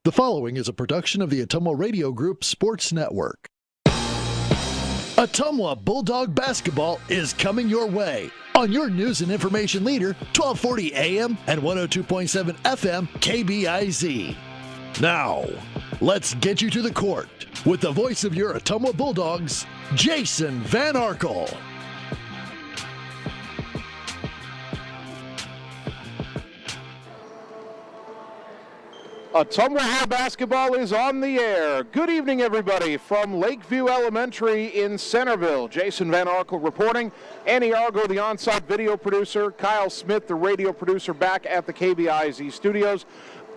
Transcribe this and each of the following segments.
The following is a production of the Ottumwa Radio Group Sports Network. Ottumwa Bulldog basketball is coming your way on your news and information leader, 1240 AM and 102.7 FM KBIZ. Now, let's get you to the court with the voice of your Ottumwa Bulldogs, Jason Van Arkel. Ottumwa High basketball is on the air. Good evening, everybody, from Lakeview Elementary in Centerville. Jason Van Arkel reporting. Annie Argo, the on-site video producer. Kyle Smith, the radio producer, back at the KBIZ studios.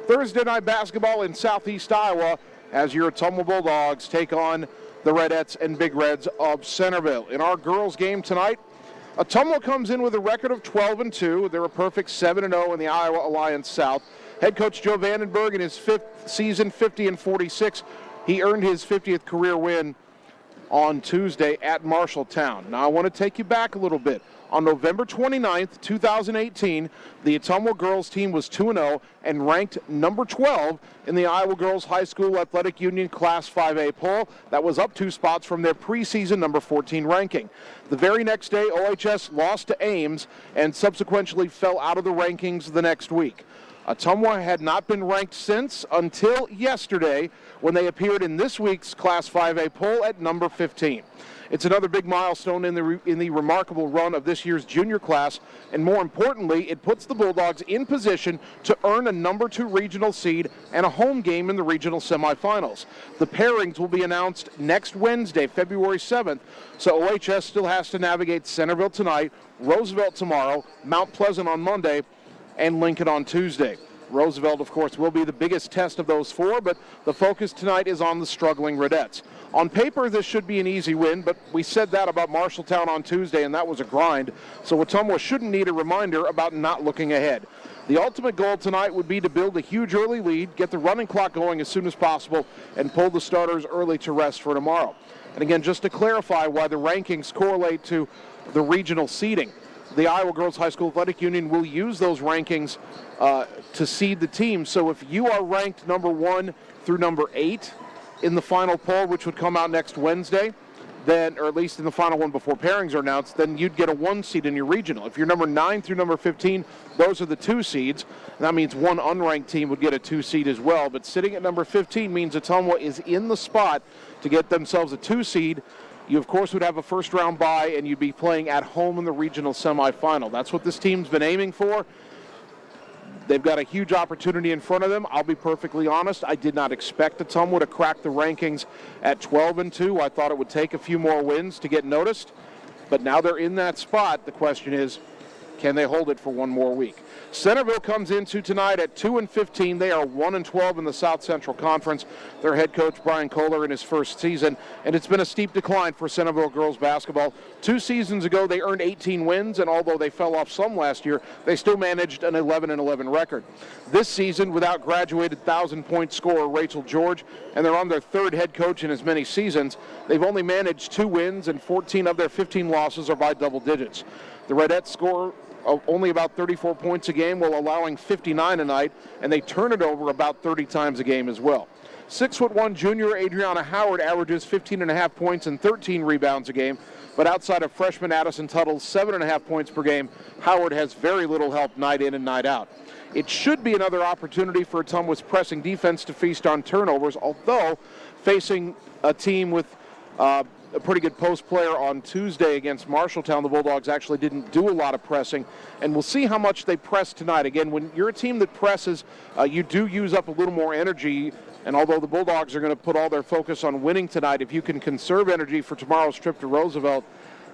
Thursday night basketball in Southeast Iowa as your Ottumwa Bulldogs take on the Redettes and Big Reds of Centerville. In our girls game tonight, Ottumwa comes in with a record of 12-2. They're a perfect 7-0 in the Iowa Alliance South. Head coach Joe Vandenberg in his fifth season, 50-46. He earned his 50th career win on Tuesday at Marshalltown. Now I want to take you back a little bit. On November 29th, 2018, the Ottumwa girls team was 2-0 and ranked number 12 in the Iowa Girls High School Athletic Union Class 5A poll. That was up 2 spots from their preseason number 14 ranking. The very next day, OHS lost to Ames and subsequently fell out of the rankings the next week. Ottumwa had not been ranked since until yesterday when they appeared in this week's Class 5A poll at number 15. It's another big milestone in the remarkable run of this year's junior class, and more importantly, it puts the Bulldogs in position to earn a number 2 regional seed and a home game in the regional semifinals. The pairings will be announced next Wednesday, February 7th, so OHS still has to navigate Centerville tonight, Roosevelt tomorrow, Mount Pleasant on Monday, and Lincoln on Tuesday. Roosevelt, of course, will be the biggest test of those 4, but the focus tonight is on the struggling Redettes. On paper, this should be an easy win, but we said that about Marshalltown on Tuesday, and that was a grind, so Ottumwa shouldn't need a reminder about not looking ahead. The ultimate goal tonight would be to build a huge early lead, get the running clock going as soon as possible, and pull the starters early to rest for tomorrow. And again, just to clarify why the rankings correlate to the regional seeding, the Iowa Girls High School Athletic Union will use those rankings to seed the team. So if you are ranked number 1 through number 8 in the final poll, which would come out next Wednesday, then, or at least in the final one before pairings are announced, then you'd get a 1 seed in your regional. If you're number 9 through number 15, those are the 2 seeds. And that means one unranked team would get a 2 seed as well. But sitting at number 15 means Ottumwa is in the spot to get themselves a 2 seed. You, of course, would have a first-round bye, and you'd be playing at home in the regional semifinal. That's what this team's been aiming for. They've got a huge opportunity in front of them. I'll be perfectly honest, I did not expect Ottumwa to crack the rankings at 12-2. I thought it would take a few more wins to get noticed, but now they're in that spot. The question is, can they hold it for one more week? Centerville comes into tonight at 2-15. They are 1-12 in the South Central Conference. Their head coach, Brian Kohler, in his first season, and it's been a steep decline for Centerville girls basketball. 2 seasons ago, they earned 18 wins, and although they fell off some last year, they still managed an 11-11 record. This season, without graduated 1,000-point scorer Rachel George, and they're on their 3rd head coach in as many seasons, they've only managed 2 wins, and 14 of their 15 losses are by double digits. The Redettes score only about 34 points a game while allowing 59 a night, and they turn it over about 30 times a game as well. 6'1" junior Adriana Howard averages 15.5 points and 13 rebounds a game, but outside of freshman Addison Tuttle's 7.5 points per game, Howard has very little help night in and night out. It should be another opportunity for Ottumwa's pressing defense to feast on turnovers, although facing a team with a pretty good post player on Tuesday against Marshalltown, the Bulldogs actually didn't do a lot of pressing, and we'll see how much they press tonight. Again, when you're a team that presses, you do use up a little more energy, and although the Bulldogs are going to put all their focus on winning tonight, if you can conserve energy for tomorrow's trip to Roosevelt,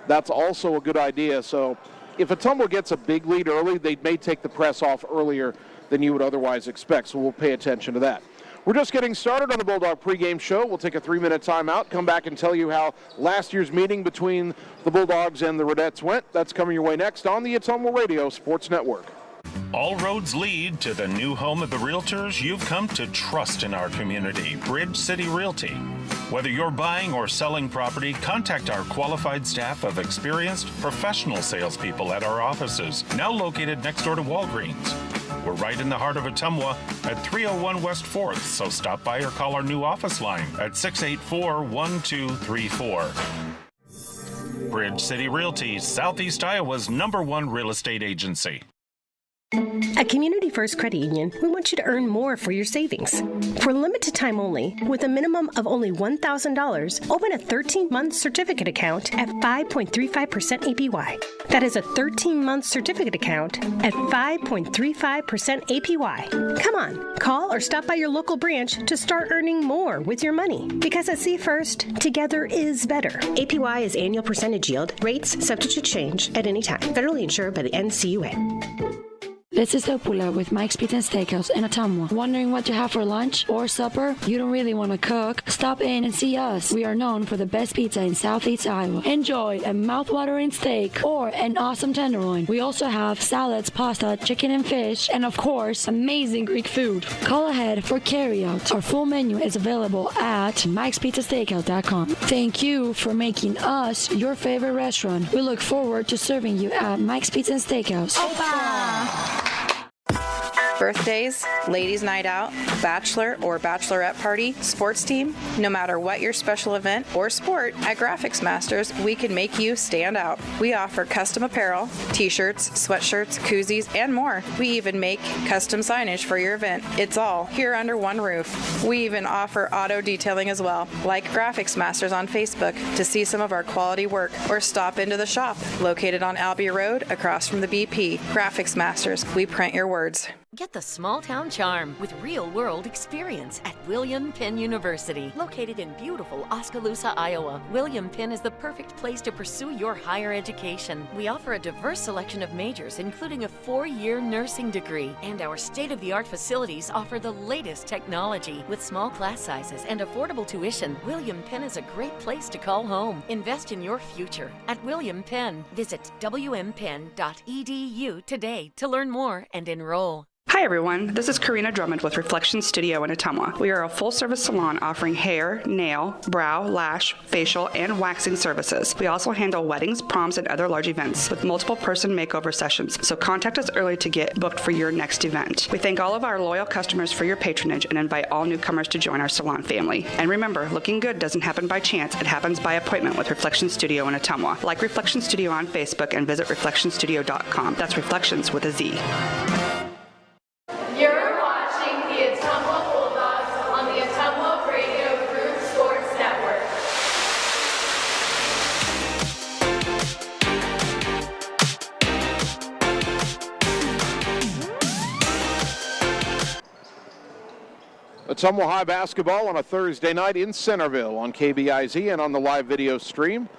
that's also a good idea. So if Ottumwa gets a big lead early, they may take the press off earlier than you would otherwise expect, so we'll pay attention to that. We're just getting started on the Bulldog pregame show. We'll take a 3-minute timeout, come back and tell you how last year's meeting between the Bulldogs and the Redettes went. That's coming your way next on the Ottumwa Radio Sports Network. All roads lead to the new home of the realtors you've come to trust in our community, Bridge City Realty. Whether you're buying or selling property, contact our qualified staff of experienced, professional salespeople at our offices, now located next door to Walgreens. We're right in the heart of Ottumwa at 301 West 4th, so stop by or call our new office line at 684-1234. Bridge City Realty, Southeast Iowa's #1 real estate agency. At Community First Credit Union, we want you to earn more for your savings. For limited time only, with a minimum of only $1,000, open a 13-month certificate account at 5.35% APY. That is a 13-month certificate account at 5.35% APY. Come on, call or stop by your local branch to start earning more with your money. Because at C First, together is better. APY is annual percentage yield. Rates subject to change at any time. Federally insured by the NCUA. This is Ottumwa with Mike's Pizza and Steakhouse in Ottumwa. Wondering what to have for lunch or supper? You don't really want to cook? Stop in and see us. We are known for the best pizza in Southeast Iowa. Enjoy a mouth-watering steak or an awesome tenderloin. We also have salads, pasta, chicken and fish, and of course, amazing Greek food. Call ahead for carryout. Our full menu is available at mikespizzasteakhouse.com. Thank you for making us your favorite restaurant. We look forward to serving you at Mike's Pizza and Steakhouse. Opa! Birthdays, ladies' night out, bachelor or bachelorette party, sports team, no matter what your special event or sport, at Graphics Masters, we can make you stand out. We offer custom apparel, t-shirts, sweatshirts, koozies, and more. We even make custom signage for your event. It's all here under one roof. We even offer auto detailing as well. Like Graphics Masters on Facebook to see some of our quality work, or stop into the shop located on Albia Road across from the BP. Graphics Masters, we print your words. Get the small town charm with real-world experience at William Penn University. Located in beautiful Oskaloosa, Iowa, William Penn is the perfect place to pursue your higher education. We offer a diverse selection of majors, including a 4-year nursing degree. And our state-of-the-art facilities offer the latest technology. With small class sizes and affordable tuition, William Penn is a great place to call home. Invest in your future at William Penn. Visit wmpenn.edu today to learn more and enroll. Hi everyone, this is Karina Drummond with Reflection Studio in Ottumwa. We are a full-service salon offering hair, nail, brow, lash, facial, and waxing services. We also handle weddings, proms, and other large events with multiple person makeover sessions, so contact us early to get booked for your next event. We thank all of our loyal customers for your patronage and invite all newcomers to join our salon family. And remember, looking good doesn't happen by chance, it happens by appointment with Reflection Studio in Ottumwa. Like Reflection Studio on Facebook and visit reflectionstudio.com. That's Reflections with a Z. You're watching the Ottumwa Bulldogs on the Ottumwa Radio Group Sports Network. Ottumwa High basketball on a Thursday night in Centerville on KBIZ and on the live video stream.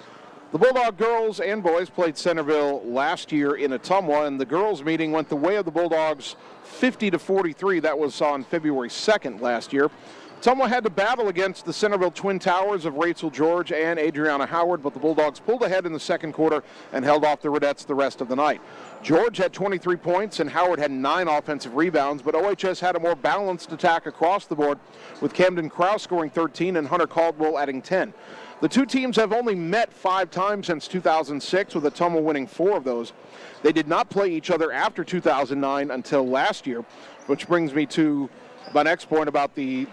The Bulldog girls and boys played Centerville last year in Ottumwa, and the girls meeting went the way of the Bulldogs 50-43. That was on February 2nd last year. Ottumwa had to battle against the Centerville Twin Towers of Rachel George and Adriana Howard, but the Bulldogs pulled ahead in the second quarter and held off the Redettes the rest of the night. George had 23 points and Howard had 9 offensive rebounds, but OHS had a more balanced attack across the board, with Camden Krause scoring 13 and Hunter Caldwell adding 10. The two teams have only met 5 times since 2006, with Ottumwa winning 4 of those. They did not play each other after 2009 until last year, which brings me to my next point about the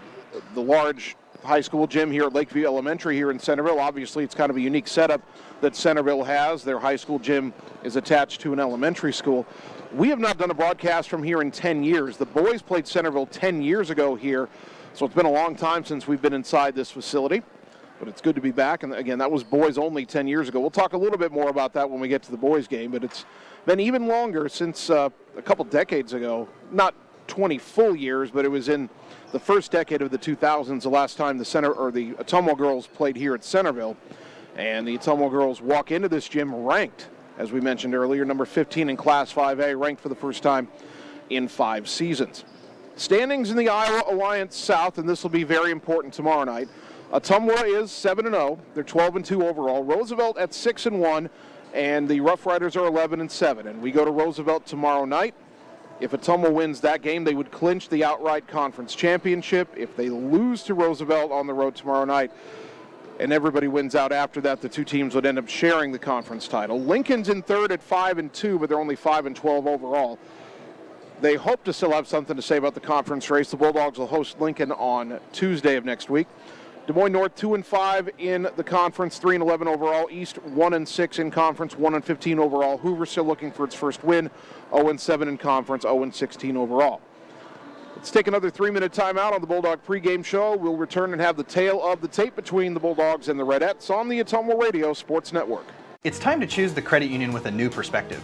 large high school gym here at Lakeview Elementary here in Centerville. Obviously, it's kind of a unique setup that Centerville has. Their high school gym is attached to an elementary school. We have not done a broadcast from here in 10 years. The boys played Centerville 10 years ago here, so it's been a long time since we've been inside this facility. But it's good to be back, and again, that was boys only 10 years ago. We'll talk a little bit more about that when we get to the boys game, but it's been even longer since a couple decades ago. Not 20 full years, but it was in the first decade of the 2000s, the last time the Ottumwa girls played here at Centerville. And the Ottumwa girls walk into this gym ranked, as we mentioned earlier, number 15 in Class 5A, ranked for the first time in 5 seasons. Standings in the Iowa Alliance South, and this will be very important tomorrow night. Ottumwa is 7-0. They're 12-2 overall. Roosevelt at 6-1, and the Rough Riders are 11-7. And we go to Roosevelt tomorrow night. If Ottumwa wins that game, they would clinch the outright conference championship. If they lose to Roosevelt on the road tomorrow night, and everybody wins out after that, the two teams would end up sharing the conference title. Lincoln's in third at 5-2, but they're only 5-12 overall. they hope to still have something to say about the conference race. The Bulldogs will host Lincoln on Tuesday of next week. Des Moines North 2-5 in the conference, 3-11 overall. East 1-6 in conference, 1-15 overall. Hoover still looking for its first win, 0-7 in conference, 0-16 overall. Let's take another 3-minute timeout on the Bulldog pregame show. We'll return and have the tale of the tape between the Bulldogs and the Redettes on the Ottumwa Radio Sports Network. It's time to choose the credit union with a new perspective.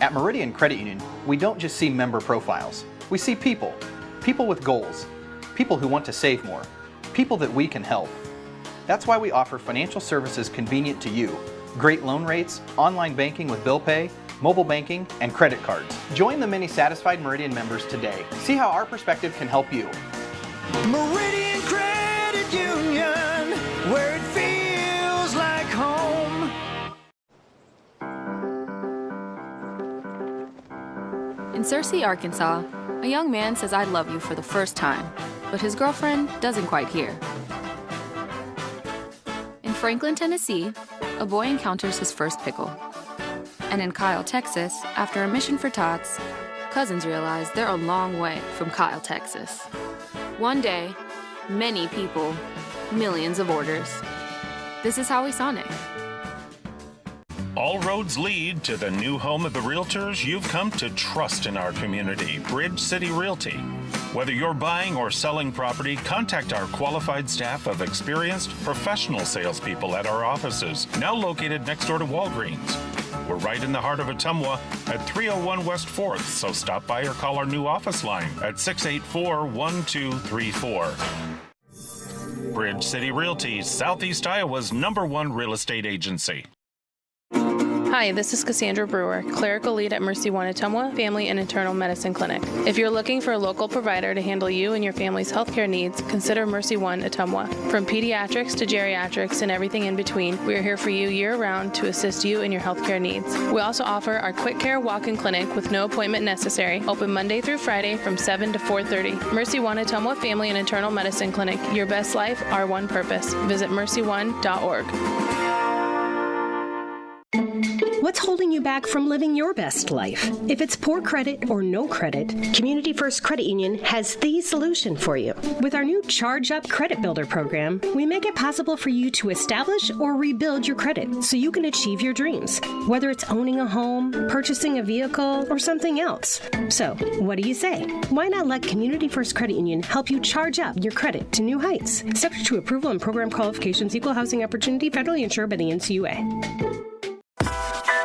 At Meridian Credit Union, we don't just see member profiles. We see people. People with goals. People who want to save more. People that we can help. That's why we offer financial services convenient to you. Great loan rates, online banking with bill pay, mobile banking, and credit cards. Join the many satisfied Meridian members today. See how our perspective can help you. Meridian Credit Union, where it feels like home. In Searcy, Arkansas, a young man says I love you for the first time, but his girlfriend doesn't quite hear. In Franklin, Tennessee, a boy encounters his first pickle. And in Kyle, Texas, after a mission for tots, cousins realize they're a long way from Kyle, Texas. One day, many people, millions of orders. This is Howie Sonic. All roads lead to the new home of the realtors you've come to trust in our community, Bridge City Realty. Whether you're buying or selling property, contact our qualified staff of experienced professional salespeople at our offices, now located next door to Walgreens. We're right in the heart of Ottumwa at 301 West 4th, so stop by or call our new office line at 684-1234. Bridge City Realty, Southeast Iowa's #1 real estate agency. Hi, this is Cassandra Brewer, clerical lead at Mercy One Ottumwa Family and Internal Medicine Clinic. If you're looking for a local provider to handle you and your family's healthcare needs, consider Mercy One Ottumwa. From pediatrics to geriatrics and everything in between, we are here for you year-round to assist you in your healthcare needs. We also offer our quick care walk-in clinic with no appointment necessary, open Monday through Friday from 7 to 4:30. Mercy One Ottumwa Family and Internal Medicine Clinic. Your best life, our one purpose. Visit mercyone.org. What's holding you back from living your best life? If it's poor credit or no credit, Community First Credit Union has the solution for you. With our new Charge Up Credit Builder program, we make it possible for you to establish or rebuild your credit so you can achieve your dreams, whether it's owning a home, purchasing a vehicle, or something else. So, what do you say? Why not let Community First Credit Union help you charge up your credit to new heights? Subject to approval and program qualifications, equal housing opportunity, federally insured by the NCUA.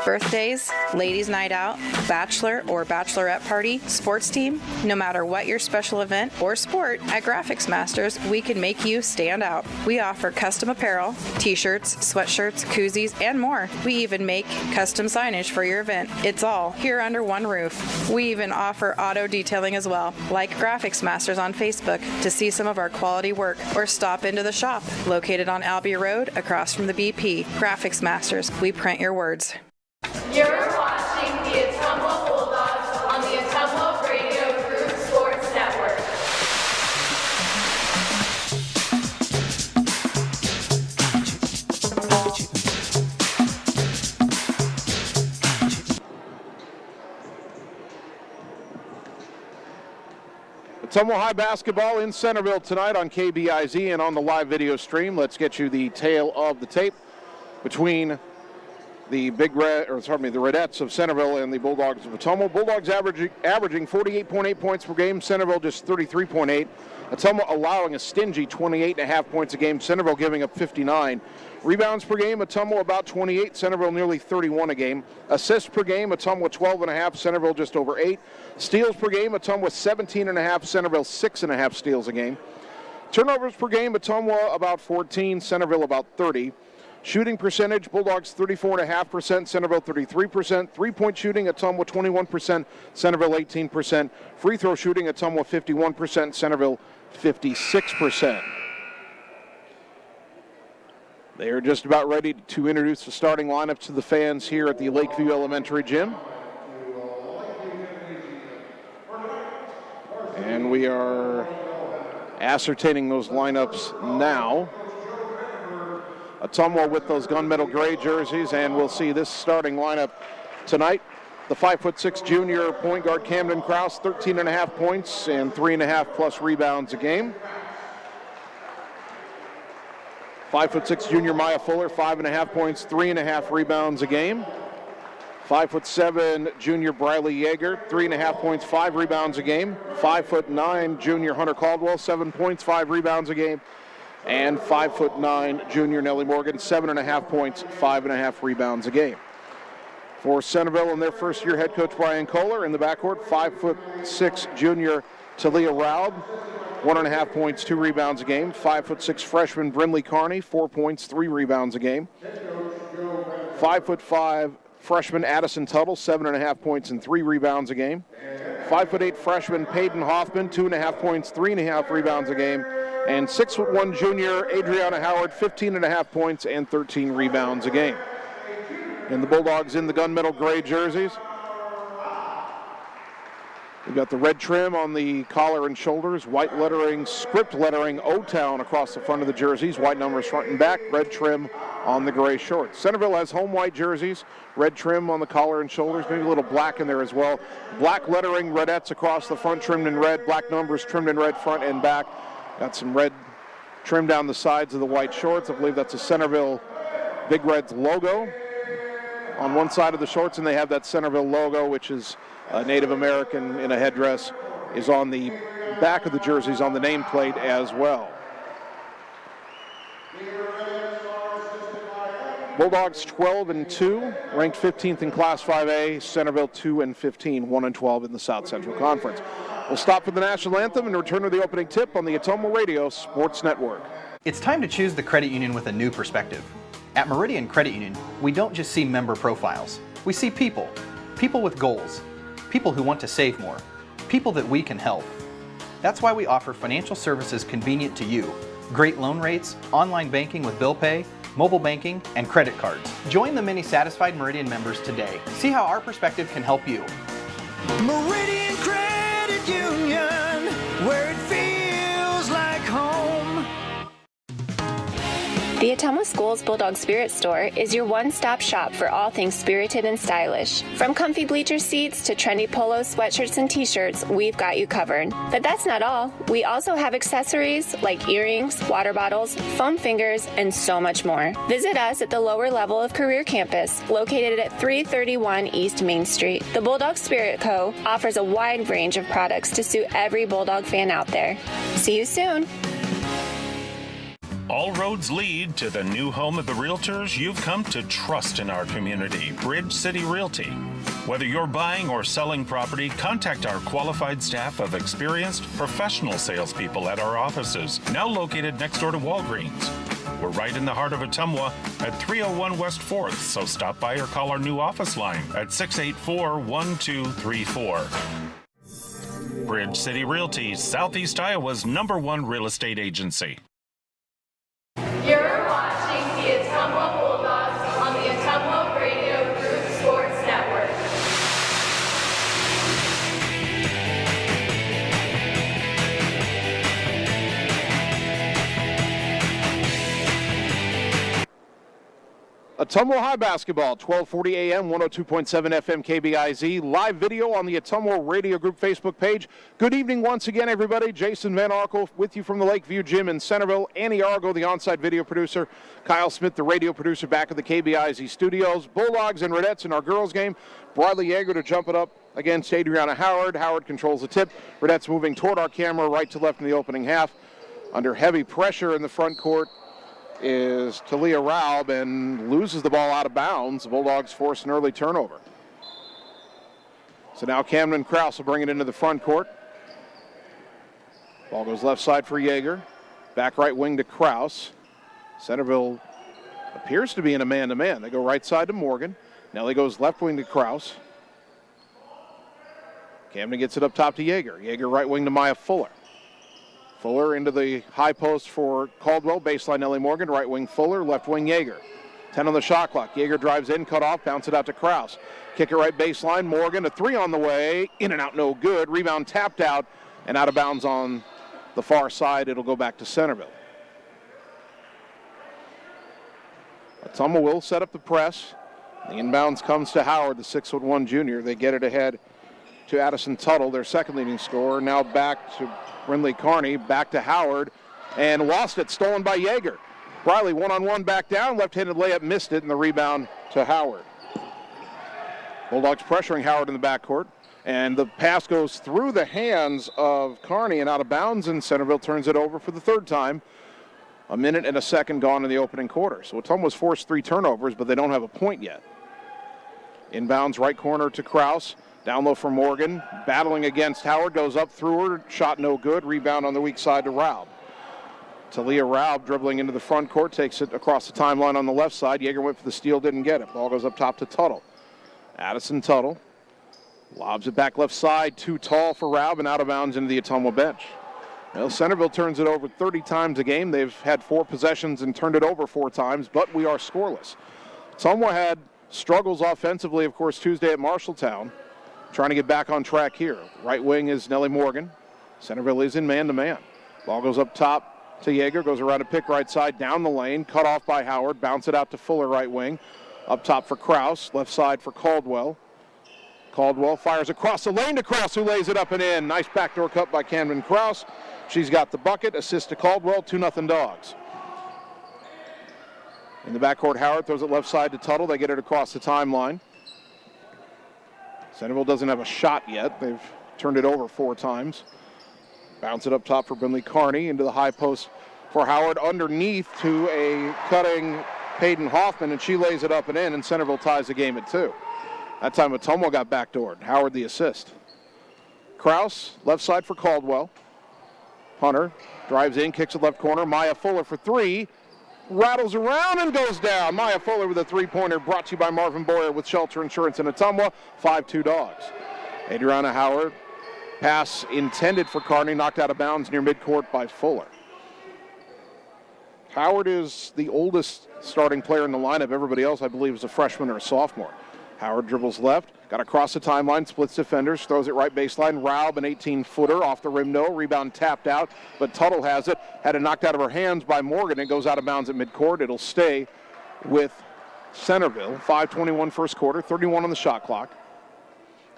Birthdays, ladies' night out, bachelor or bachelorette party, sports team, no matter what your special event or sport, at Graphics Masters, we can make you stand out. We offer custom apparel, t-shirts, sweatshirts, koozies, and more. We even make custom signage for your event. It's all here under one roof. We even offer auto detailing as well. Like Graphics Masters on Facebook to see some of our quality work, or stop into the shop located on Albee Road across from the BP. Graphics Masters, we print your words. You're watching the Ottumwa Bulldogs on the Ottumwa Radio Group Sports Network. Ottumwa High basketball in Centerville tonight on KBIZ and on the live video stream. Let's get you the tale of the tape between the Redettes of Centerville and the Bulldogs of Ottumwa. Bulldogs averaging 48.8 points per game. Centerville just 33.8. Ottumwa allowing a stingy 28.5 points a game. Centerville giving up 59. Rebounds per game, Ottumwa about 28. Centerville nearly 31 a game. Assists per game, Ottumwa 12.5. Centerville just over 8. Steals per game, Ottumwa 17.5. Centerville 6.5 steals a game. Turnovers per game, Ottumwa about 14. Centerville about 30. Shooting percentage, Bulldogs 34.5%, Centerville 33%. Three-point shooting, Ottumwa 21%, Centerville 18%. Free throw shooting, Ottumwa 51%, Centerville 56%. They are just about ready to introduce the starting lineups to the fans here at the Lakeview Elementary Gym. And we are ascertaining those lineups now. Ottumwa with those gunmetal gray jerseys, and we'll see this starting lineup tonight. The 5'6" junior point guard Camden Krause, 13.5 points and 3.5 plus rebounds a game. 5'6" junior Maya Fuller, 5.5 points, 3.5 rebounds a game. 5'7" junior Briley Yeager, 3.5 points, 5 rebounds a game. 5'9" junior Hunter Caldwell, 7 points, 5 rebounds a game. And 5'9" junior Nellie Morgan, 7.5 points, 5.5 rebounds a game. For Centerville and their first-year head coach Brian Kohler in the backcourt, 5'6" junior Talia Raub, 1.5 points, 2 rebounds a game. 5'6" freshman Brinley Carney, 4 points, 3 rebounds a game. 5'5" freshman Addison Tuttle, 7.5 points and 3 rebounds a game. 5'8" freshman Peyton Hoffman, 2.5 points, 3.5 rebounds a game. And 6'1" junior Adriana Howard, 15.5 points and 13 rebounds a game. And the Bulldogs in the gunmetal gray jerseys. We've got the red trim on the collar and shoulders, white lettering, script lettering, O-Town across the front of the jerseys, white numbers front and back, red trim on the gray shorts. Centerville has home white jerseys, red trim on the collar and shoulders, maybe a little black in there as well. Black lettering, Redettes across the front trimmed in red, black numbers trimmed in red front and back. Got some red trim down the sides of the white shorts. I believe that's a Centerville Big Reds logo on one side of the shorts, and they have that Centerville logo, which is a Native American in a headdress, is on the back of the jerseys on the nameplate as well. Bulldogs 12-2, ranked 15th in Class 5A. Centerville 2-15, 1-12 in the South Central Conference. We'll stop for the national anthem and return to the opening tip on the Ottumwa Radio Sports Network. It's time to choose the credit union with a new perspective. At Meridian Credit Union, we don't just see member profiles. We see people. People with goals. People who want to save more. People that we can help. That's why we offer financial services convenient to you. Great loan rates, online banking with bill pay, mobile banking, and credit cards. Join the many satisfied Meridian members today. See how our perspective can help you. Meridian Credit Union, where it feels like home. The Ottumwa Schools Bulldog Spirit Store is your one-stop shop for all things spirited and stylish. From comfy bleacher seats to trendy polos, sweatshirts, and t-shirts, we've got you covered. But that's not all. We also have accessories like earrings, water bottles, foam fingers, and so much more. Visit us at the lower level of Career Campus, located at 331 East Main Street. The Bulldog Spirit Co. offers a wide range of products to suit every Bulldog fan out there. See you soon. All roads lead to the new home of the realtors you've come to trust in our community, Bridge City Realty. Whether you're buying or selling property, contact our qualified staff of experienced professional salespeople at our offices, now located next door to Walgreens. We're right in the heart of Ottumwa at 301 West 4th, so stop by or call our new office line at 684-1234. Bridge City Realty, Southeast Iowa's #1 real estate agency. You're watching the Ottumwa Bulldogs on the Ottumwa Radio Group Sports Network. Ottumwa High Basketball, 1240 AM, 102.7 FM KBIZ. Live video on the Ottumwa Radio Group Facebook page. Good evening once again, everybody. Jason Van Arkel with you from the Lakeview Gym in Centerville. Annie Argo, the on-site video producer. Kyle Smith, the radio producer, back at the KBIZ studios. Bulldogs and Redettes in our girls game. Briley Yeager to jump it up against Adriana Howard. Howard controls the tip. Redettes moving toward our camera, right to left in the opening half. Under heavy pressure in the front court is Talia Raub and loses the ball out of bounds. The Bulldogs force an early turnover. So now Camden Krause will bring it into the front court. Ball goes left side for Yeager. Back right wing to Krause. Centerville appears to be in a man-to-man. They go right side to Morgan. Nelly goes left wing to Krause. Camden gets it up top to Yeager. Yeager right wing to Maya Fuller. Fuller into the high post for Caldwell. Baseline Nellie Morgan. Right wing Fuller. Left wing Yeager. 10 on the shot clock. Yeager drives in, cut off, bounce it out to Krause. Kick it right baseline. Morgan, a 3 on the way. In and out, no good. Rebound tapped out and out of bounds on the far side. It'll go back to Centerville. Ottumwa will set up the press. The inbounds comes to Howard, the 6'1" junior. They get it ahead to Addison Tuttle, their second leading scorer. Now back to Brindley Carney, back to Howard, and lost it, stolen by Yeager. Briley one-on-one back down, left-handed layup, missed it, and the rebound to Howard. Bulldogs pressuring Howard in the backcourt, and the pass goes through the hands of Carney and out of bounds, and Centerville turns it over for the third time. A minute and a second gone in the opening quarter. So Ottumwa's forced 3 turnovers, but they don't have a point yet. Inbounds right corner to Kraus. Down low for Morgan. Battling against Howard. Goes up through her. Shot no good. Rebound on the weak side to Raub. Talia Raub dribbling into the front court. Takes it across the timeline on the left side. Yeager went for the steal. Didn't get it. Ball goes up top to Tuttle. Addison Tuttle lobs it back left side. Too tall for Raub and out of bounds into the Ottumwa bench. Well, Centerville turns it over 30 times a game. They've had 4 possessions and turned it over 4 times, but we are scoreless. Ottumwa had struggles offensively, of course, Tuesday at Marshalltown. Trying to get back on track here. Right wing is Nellie Morgan. Centerville is in man-to-man. Ball goes up top to Yeager. Goes around a pick right side, down the lane. Cut off by Howard. Bounce it out to Fuller right wing. Up top for Kraus. Left side for Caldwell. Caldwell fires across the lane to Kraus, who lays it up and in. Nice backdoor cut by Camden Kraus. She's got the bucket. Assist to Caldwell. 2-0 Dogs. In the backcourt, Howard throws it left side to Tuttle. They get it across the timeline. Centerville doesn't have a shot yet. They've turned it over 4 times. Bounce it up top for Brindley Carney into the high post for Howard. Underneath to a cutting Peyton Hoffman, and she lays it up and in, and Centerville ties the game at 2. That time Ottumwa got backdoored. Howard the assist. Kraus, left side for Caldwell. Hunter drives in, kicks it left corner. Maya Fuller for 3. Rattles around and goes down. Maya Fuller with a 3-pointer, brought to you by Marvin Boyer with Shelter Insurance in Ottumwa. 5-2 Dogs. Adriana Howard, pass intended for Carney, knocked out of bounds near midcourt by Fuller. Howard is the oldest starting player in the lineup. Everybody else, I believe, is a freshman or a sophomore. Howard dribbles left, got across the timeline, splits defenders, throws it right baseline. Raub, an 18-footer, off the rim, no. Rebound tapped out, but Tuttle has it. Had it knocked out of her hands by Morgan. It goes out of bounds at midcourt. It'll stay with Centerville. 5:21 first quarter, 31 on the shot clock.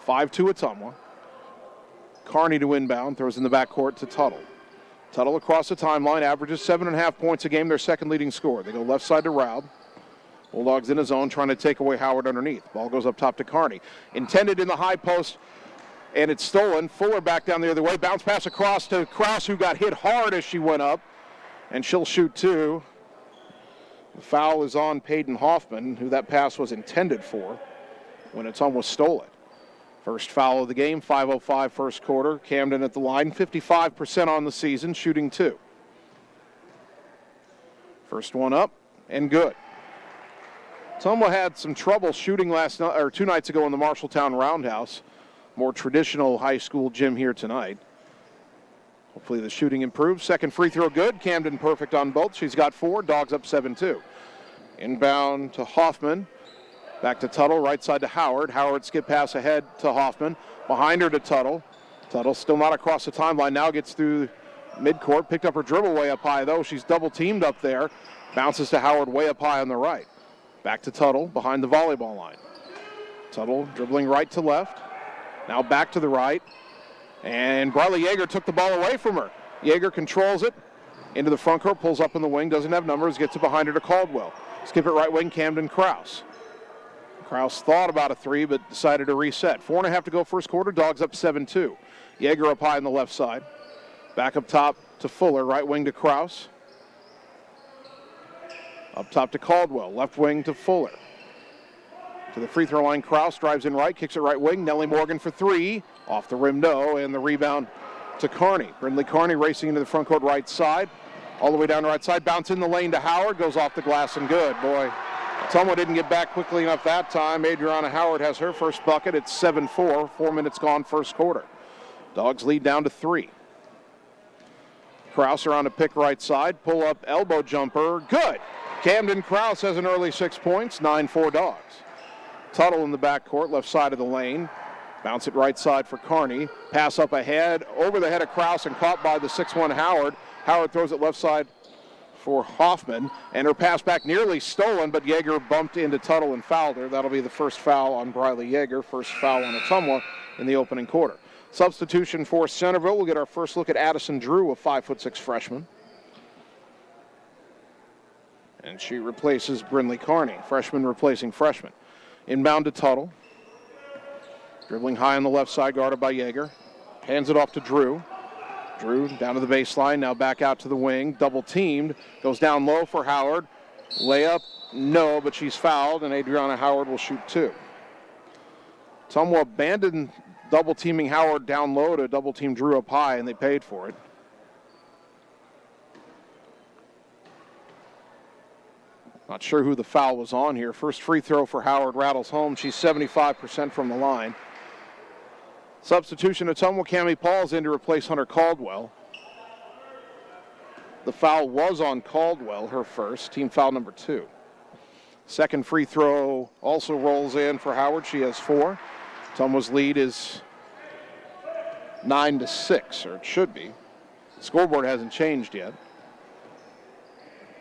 5-2 Ottumwa. Carney to inbound, throws in the backcourt to Tuttle. Tuttle across the timeline, averages 7.5 points a game, their second leading scorer. They go left side to Raub. Bulldogs in his zone, trying to take away Howard underneath. Ball goes up top to Carney. Intended in the high post, and it's stolen. Fuller back down the other way. Bounce pass across to Kraus, who got hit hard as she went up, and she'll shoot 2. The foul is on Peyton Hoffman, who that pass was intended for when Ottumwa stole it. First foul of the game, 5:05 first quarter. Camden at the line, 55% on the season, shooting 2. First one up, and good. Ottumwa had some trouble shooting 2 nights ago in the Marshalltown Roundhouse. More traditional high school gym here tonight. Hopefully the shooting improves. Second free throw good. Camden perfect on both. She's got 4. Dogs up 7-2. Inbound to Hoffman. Back to Tuttle. Right side to Howard. Howard skip pass ahead to Hoffman. Behind her to Tuttle. Tuttle still not across the timeline. Now gets through midcourt. Picked up her dribble way up high though. She's double teamed up there. Bounces to Howard way up high on the right. Back to Tuttle behind the volleyball line. Tuttle dribbling right to left. Now back to the right. And Briley Yeager took the ball away from her. Yeager controls it into the front court, pulls up in the wing, doesn't have numbers, gets it behind her to Caldwell. Skip it right wing, Camden Kraus. Kraus thought about a 3, but decided to reset. 4.5 to go first quarter, Dogs up 7-2. Yeager up high on the left side. Back up top to Fuller, right wing to Kraus. Up top to Caldwell, left wing to Fuller. To the free throw line, Kraus drives in right, kicks it right wing. Nellie Morgan for 3. Off the rim, no, and the rebound to Carney. Brindley Carney racing into the front court right side. All the way down the right side, bounce in the lane to Howard, goes off the glass and good. Boy, Ottumwa didn't get back quickly enough that time. Adriana Howard has her first bucket. It's 7-4, 4 minutes gone first quarter. Dogs lead down to 3. Kraus around a pick right side, pull up elbow jumper, good. Camden Kraus has an early 6 points, 9-4 Dogs. Tuttle in the backcourt, left side of the lane. Bounce it right side for Carney. Pass up ahead, over the head of Kraus and caught by the 6'1 Howard. Howard throws it left side for Hoffman, and her pass back nearly stolen, but Yeager bumped into Tuttle and fouled her. That'll be the first foul on Briley Yeager, first foul on Ottumwa in the opening quarter. Substitution for Centerville. We'll get our first look at Addison Drew, a 5'6" freshman. And she replaces Brinley Carney, freshman replacing freshman. Inbound to Tuttle. Dribbling high on the left side, guarded by Yeager. Hands it off to Drew. Drew down to the baseline, now back out to the wing. Double teamed, goes down low for Howard. Layup, no, but she's fouled, and Adriana Howard will shoot two. Ottumwa abandoned double teaming Howard down low to double team Drew up high, and they paid for it. Not sure who the foul was on here. First free throw for Howard rattles home. She's 75% from the line. Substitution, Ottumwa. Cammie Paul's in to replace Hunter Caldwell. The foul was on Caldwell, her first, team foul number 2. Second free throw also rolls in for Howard. She has 4. Ottumwa's lead is 9-6, or it should be. The scoreboard hasn't changed yet.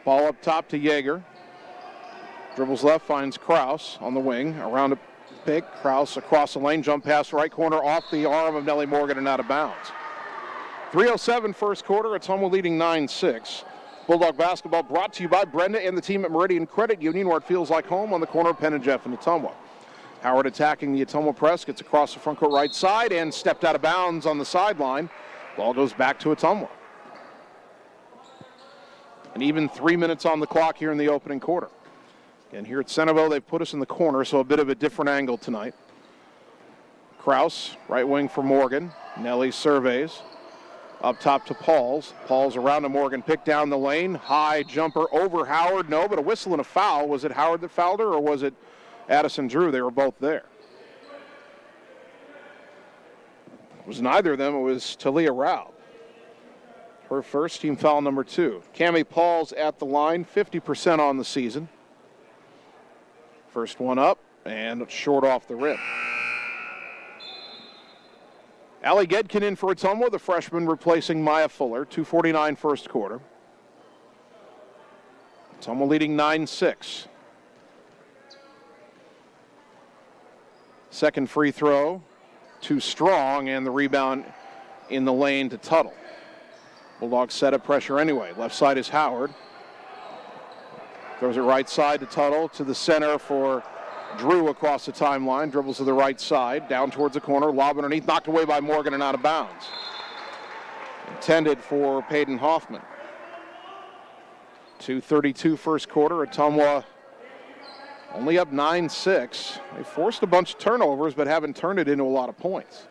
Ball up top to Yeager. Dribbles left, finds Kraus on the wing. Around a pick, Kraus across the lane, jump pass right corner off the arm of Nellie Morgan and out of bounds. 3:07 first quarter, Ottumwa leading 9-6. Bulldog basketball brought to you by Brenda and the team at Meridian Credit Union, where it feels like home on the corner of Penn and Jeff and Ottumwa. Howard attacking the Ottumwa press, gets across the front court right side and stepped out of bounds on the sideline. Ball goes back to Ottumwa. And even 3 minutes on the clock here in the opening quarter. And here at Centerville, they've put us in the corner, so a bit of a different angle tonight. Kraus, right wing for Morgan. Nellie surveys. Up top to Pauls. Pauls around to Morgan, picked down the lane. High jumper over Howard. No, but a whistle and a foul. Was it Howard that fouled her, or was it Addison Drew? They were both there. It was neither of them. It was Talia Raub. Her first, team foul number 2. Cammie Pauls at the line, 50% on the season. First one up and short off the rim. Allie Gedkin in for Ottumwa, the freshman replacing Maya Fuller. 2:49 first quarter. Ottumwa leading 9-6. Second free throw, too strong, and the rebound in the lane to Tuttle. Bulldogs set up pressure anyway. Left side is Howard. Throws it right side to Tuttle, to the center for Drew across the timeline. Dribbles to the right side, down towards the corner, lob underneath, knocked away by Morgan and out of bounds. Intended for Peyton Hoffman. 2:32 first quarter. Ottumwa only up 9-6. They forced a bunch of turnovers, but haven't turned it into a lot of points.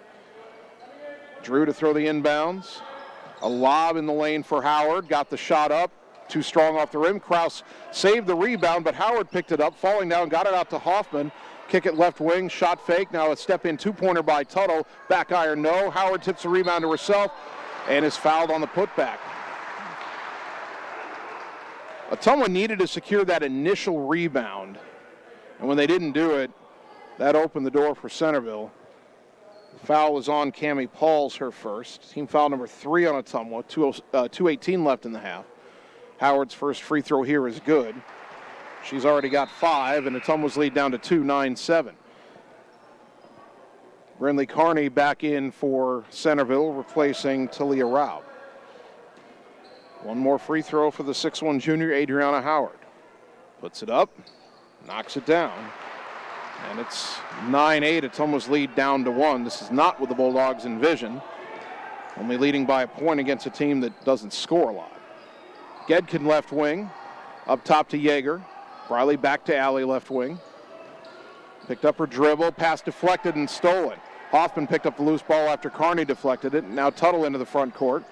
Drew to throw the inbounds. A lob in the lane for Howard. Got the shot up. Too strong off the rim. Kraus saved the rebound, but Howard picked it up, falling down, got it out to Hoffman. Kick it left wing, shot fake. Now a step-in two-pointer by Tuttle. Back iron, no. Howard tips the rebound to herself and is fouled on the putback. Ottumwa needed to secure that initial rebound, and when they didn't do it, that opened the door for Centerville. The foul was on Cammie Pauls, her first. Team foul number 3 on Ottumwa. 2:18 left in the half. Howard's first free throw here is good. She's already got 5, and Ottumwa's lead down to 2, 9-7. Brinley Carney back in for Centerville, replacing Talia Raub. One more free throw for the 6'1" junior, Adriana Howard. Puts it up, knocks it down, and it's 9-8. Ottumwa's lead down to 1. This is not what the Bulldogs envision. Only leading by a point against a team that doesn't score a lot. Gedkin left wing, up top to Yeager. Briley back to Allie left wing. Picked up her dribble, pass deflected and stolen. Hoffman picked up the loose ball after Carney deflected it. Now Tuttle into the front court.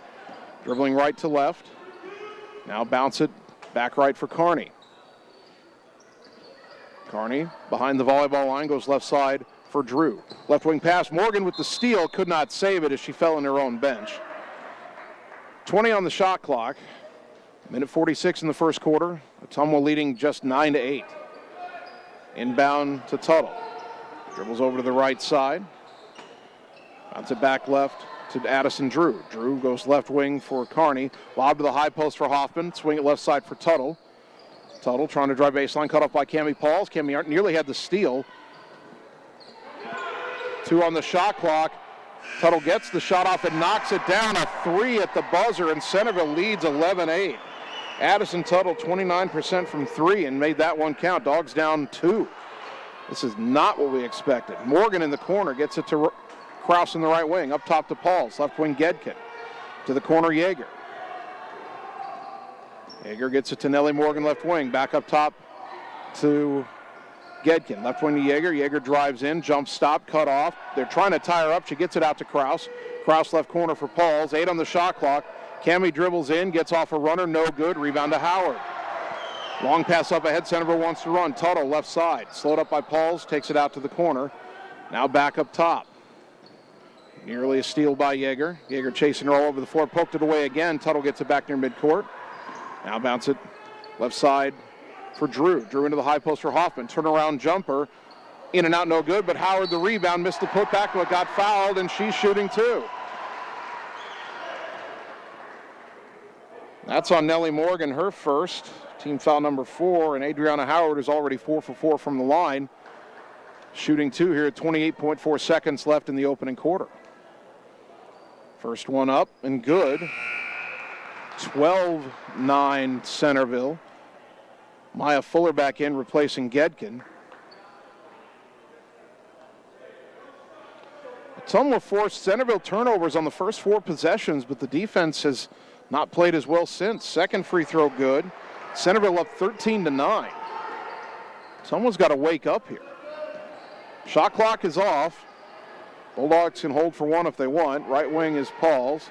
Dribbling right to left. Now bounce it back right for Carney. Carney behind the volleyball line, goes left side for Drew. Left wing pass, Morgan with the steal, could not save it as she fell in her own bench. 20 on the shot clock. Minute 46 in the first quarter. Ottumwa leading just 9-8. Inbound to Tuttle. Dribbles over to the right side. Bounce it back left to Addison Drew. Drew goes left wing for Kearney. Lob to the high post for Hoffman. Swing it left side for Tuttle. Tuttle trying to drive baseline. Cut off by Cammie Pauls. Cammie nearly had the steal. 2 on the shot clock. Tuttle gets the shot off and knocks it down. A 3 at the buzzer, and Centerville leads 11-8. Addison Tuttle 29% from 3 and made that one count. Dogs down 2. This is not what we expected. Morgan in the corner gets it to Kraus in the right wing. Up top to Pauls. Left wing Gedkin. To the corner Yeager. Yeager gets it to Nellie Morgan left wing. Back up top to Gedkin. Left wing to Yeager. Yeager drives in. Jump stop. Cut off. They're trying to tie her up. She gets it out to Kraus. Kraus left corner for Pauls. 8 on the shot clock. Cammie dribbles in. Gets off a runner. No good. Rebound to Howard. Long pass up ahead. Centerville wants to run. Tuttle left side. Slowed up by Pauls. Takes it out to the corner. Now back up top. Nearly a steal by Yeager. Yeager chasing her all over the floor. Poked it away again. Tuttle gets it back near midcourt. Now bounce it left side for Drew. Drew into the high post for Hoffman. Turnaround jumper. In and out, no good, but Howard the rebound. Missed the putback, but got fouled, and she's shooting 2. That's on Nellie Morgan, her first. Team foul number 4, and Adriana Howard is already 4 for 4 from the line. Shooting 2 here at 28.4 seconds left in the opening quarter. First one up and good. 12-9 Centerville. Maya Fuller back in replacing Gedkin. Ottumwa forced Centerville turnovers on the first 4 possessions, but the defense has not played as well since. Second free throw good. Centerville up 13-9. Someone's got to wake up here. Shot clock is off. Bulldogs can hold for 1 if they want. Right wing is Pauls.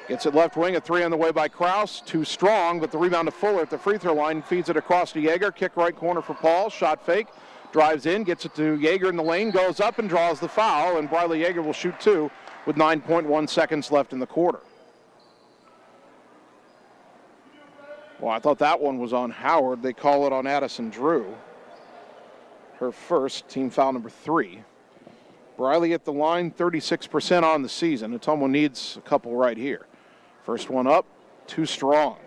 Gets it left wing, a 3 on the way by Kraus. Too strong, but the rebound to Fuller at the free throw line. Feeds it across to Yeager. Kick right corner for Pauls. Shot fake. Drives in, gets it to Yeager in the lane. Goes up and draws the foul. And Briley Yeager will shoot 2 with 9.1 seconds left in the quarter. Well, I thought that one was on Howard. They call it on Addison Drew. Her first, team foul number 3. Briley at the line, 36% on the season. Ottumwa needs a couple right here. First one up, too strong.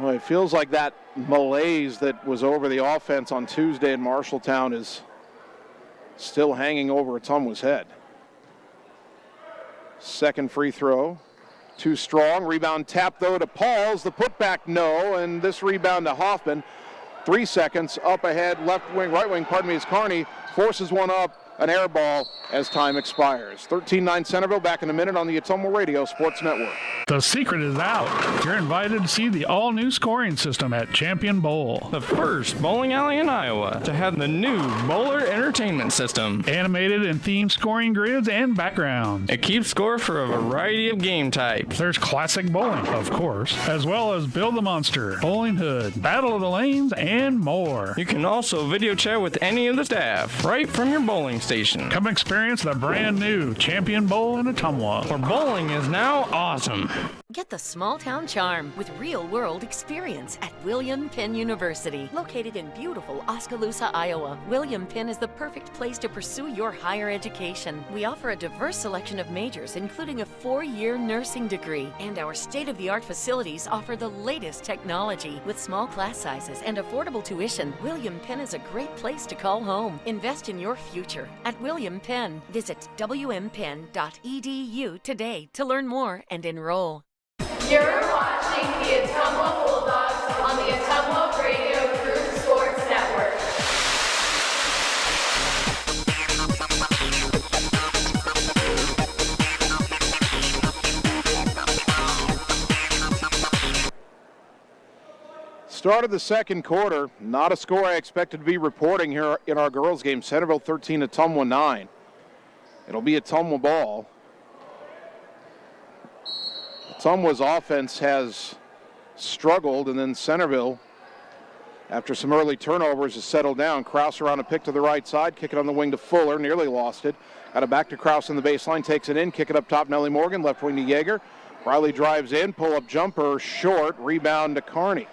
Well, it feels like that malaise that was over the offense on Tuesday in Marshalltown is still hanging over Ottumwa's head. Second free throw, too strong. Rebound tap, though, to Pauls. The putback, no, and this rebound to Hoffman. 3 seconds up ahead, left wing, right wing, is Kearney. Forces one up, an air ball as time expires. 13-9 Centerville, back in a minute on the Ottumwa Radio Sports Network. The secret is out. You're invited to see the all-new scoring system at Champion Bowl. The first bowling alley in Iowa to have the new Bowler Entertainment System. Animated and themed scoring grids and backgrounds. It keeps score for a variety of game types. There's classic bowling, of course, as well as Build the Monster, Bowling Hood, Battle of the Lanes, and more. You can also video chat with any of the staff right from your bowling station. Come experience the brand new Champion Bowl in Ottumwa, where bowling is now awesome. Get the small town charm with real-world experience at William Penn University. Located in beautiful Oskaloosa, Iowa, William Penn is the perfect place to pursue your higher education. We offer a diverse selection of majors, including a 4-year nursing degree. And our state-of-the-art facilities offer the latest technology. With small class sizes and affordable tuition, William Penn is a great place to call home. Invest in your future at William Penn. Visit wmpenn.edu today to learn more and enroll. You're watching the Ottumwa Bulldogs on the Ottumwa Radio Group Sports Network. Start of the second quarter, not a score I expected to be reporting here in our girls' game. Centerville 13, Ottumwa 9. It'll be Ottumwa ball. Ottumwa's offense has struggled, and then Centerville, after some early turnovers, has settled down. Kraus around a pick to the right side, kick it on the wing to Fuller, nearly lost it. Got it back to Kraus in the baseline, takes it in, kick it up top, Nellie Morgan, left wing to Yeager. Riley drives in, pull-up jumper, short, rebound to Kearney.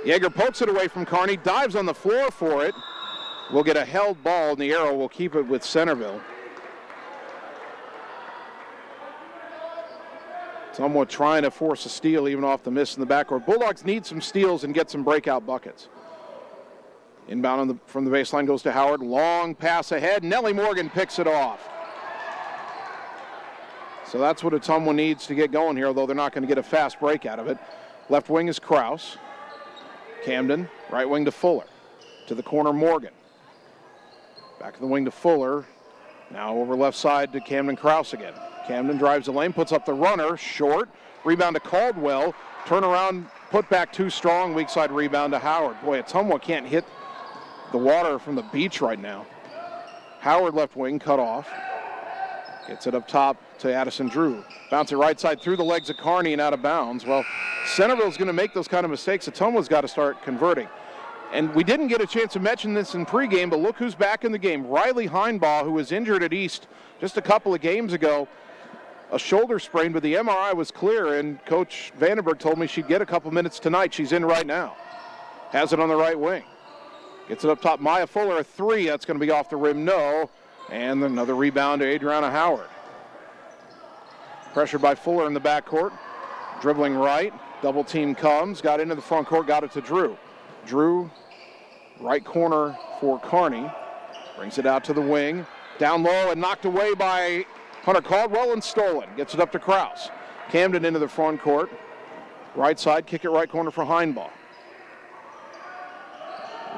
Yeager pokes it away from Kearney, dives on the floor for it, will get a held ball, and the arrow will keep it with Centerville. Somewhat trying to force a steal even off the miss in the backcourt. Bulldogs need some steals and get some breakout buckets. Inbound from the baseline goes to Howard. Long pass ahead. Nellie Morgan picks it off. So that's what Ottumwa needs to get going here, although they're not going to get a fast break out of it. Left wing is Krause. Camden, right wing to Fuller. To the corner, Morgan. Back to the wing to Fuller. Now over left side to Camden Krause again. Camden drives the lane, puts up the runner, short. Rebound to Caldwell. Turnaround, put back too strong. Weak side rebound to Howard. Boy, Ottumwa can't hit the water from the beach right now. Howard left wing, cut off. Gets it up top to Addison Drew. Bounce it right side through the legs of Kearney and out of bounds. Well, Centerville's going to make those kind of mistakes. Ottumwa's got to start converting. And we didn't get a chance to mention this in pregame, but look who's back in the game. Riley Heinbaugh, who was injured at East just a couple of games ago. A shoulder sprain, but the MRI was clear, and Coach Vandenberg told me she'd get a couple minutes tonight. She's in right now. Has it on the right wing. Gets it up top. Maya Fuller, a three. That's going to be off the rim, no. And another rebound to Adriana Howard. Pressured by Fuller in the backcourt. Dribbling right. Double team comes. Got into the front court. Got it to Drew. Drew, right corner for Kearney. Brings it out to the wing. Down low and knocked away by Hunter Caldwell and stolen. Gets it up to Krause. Camden into the front court. Right side, kick it right corner for Heinbaugh.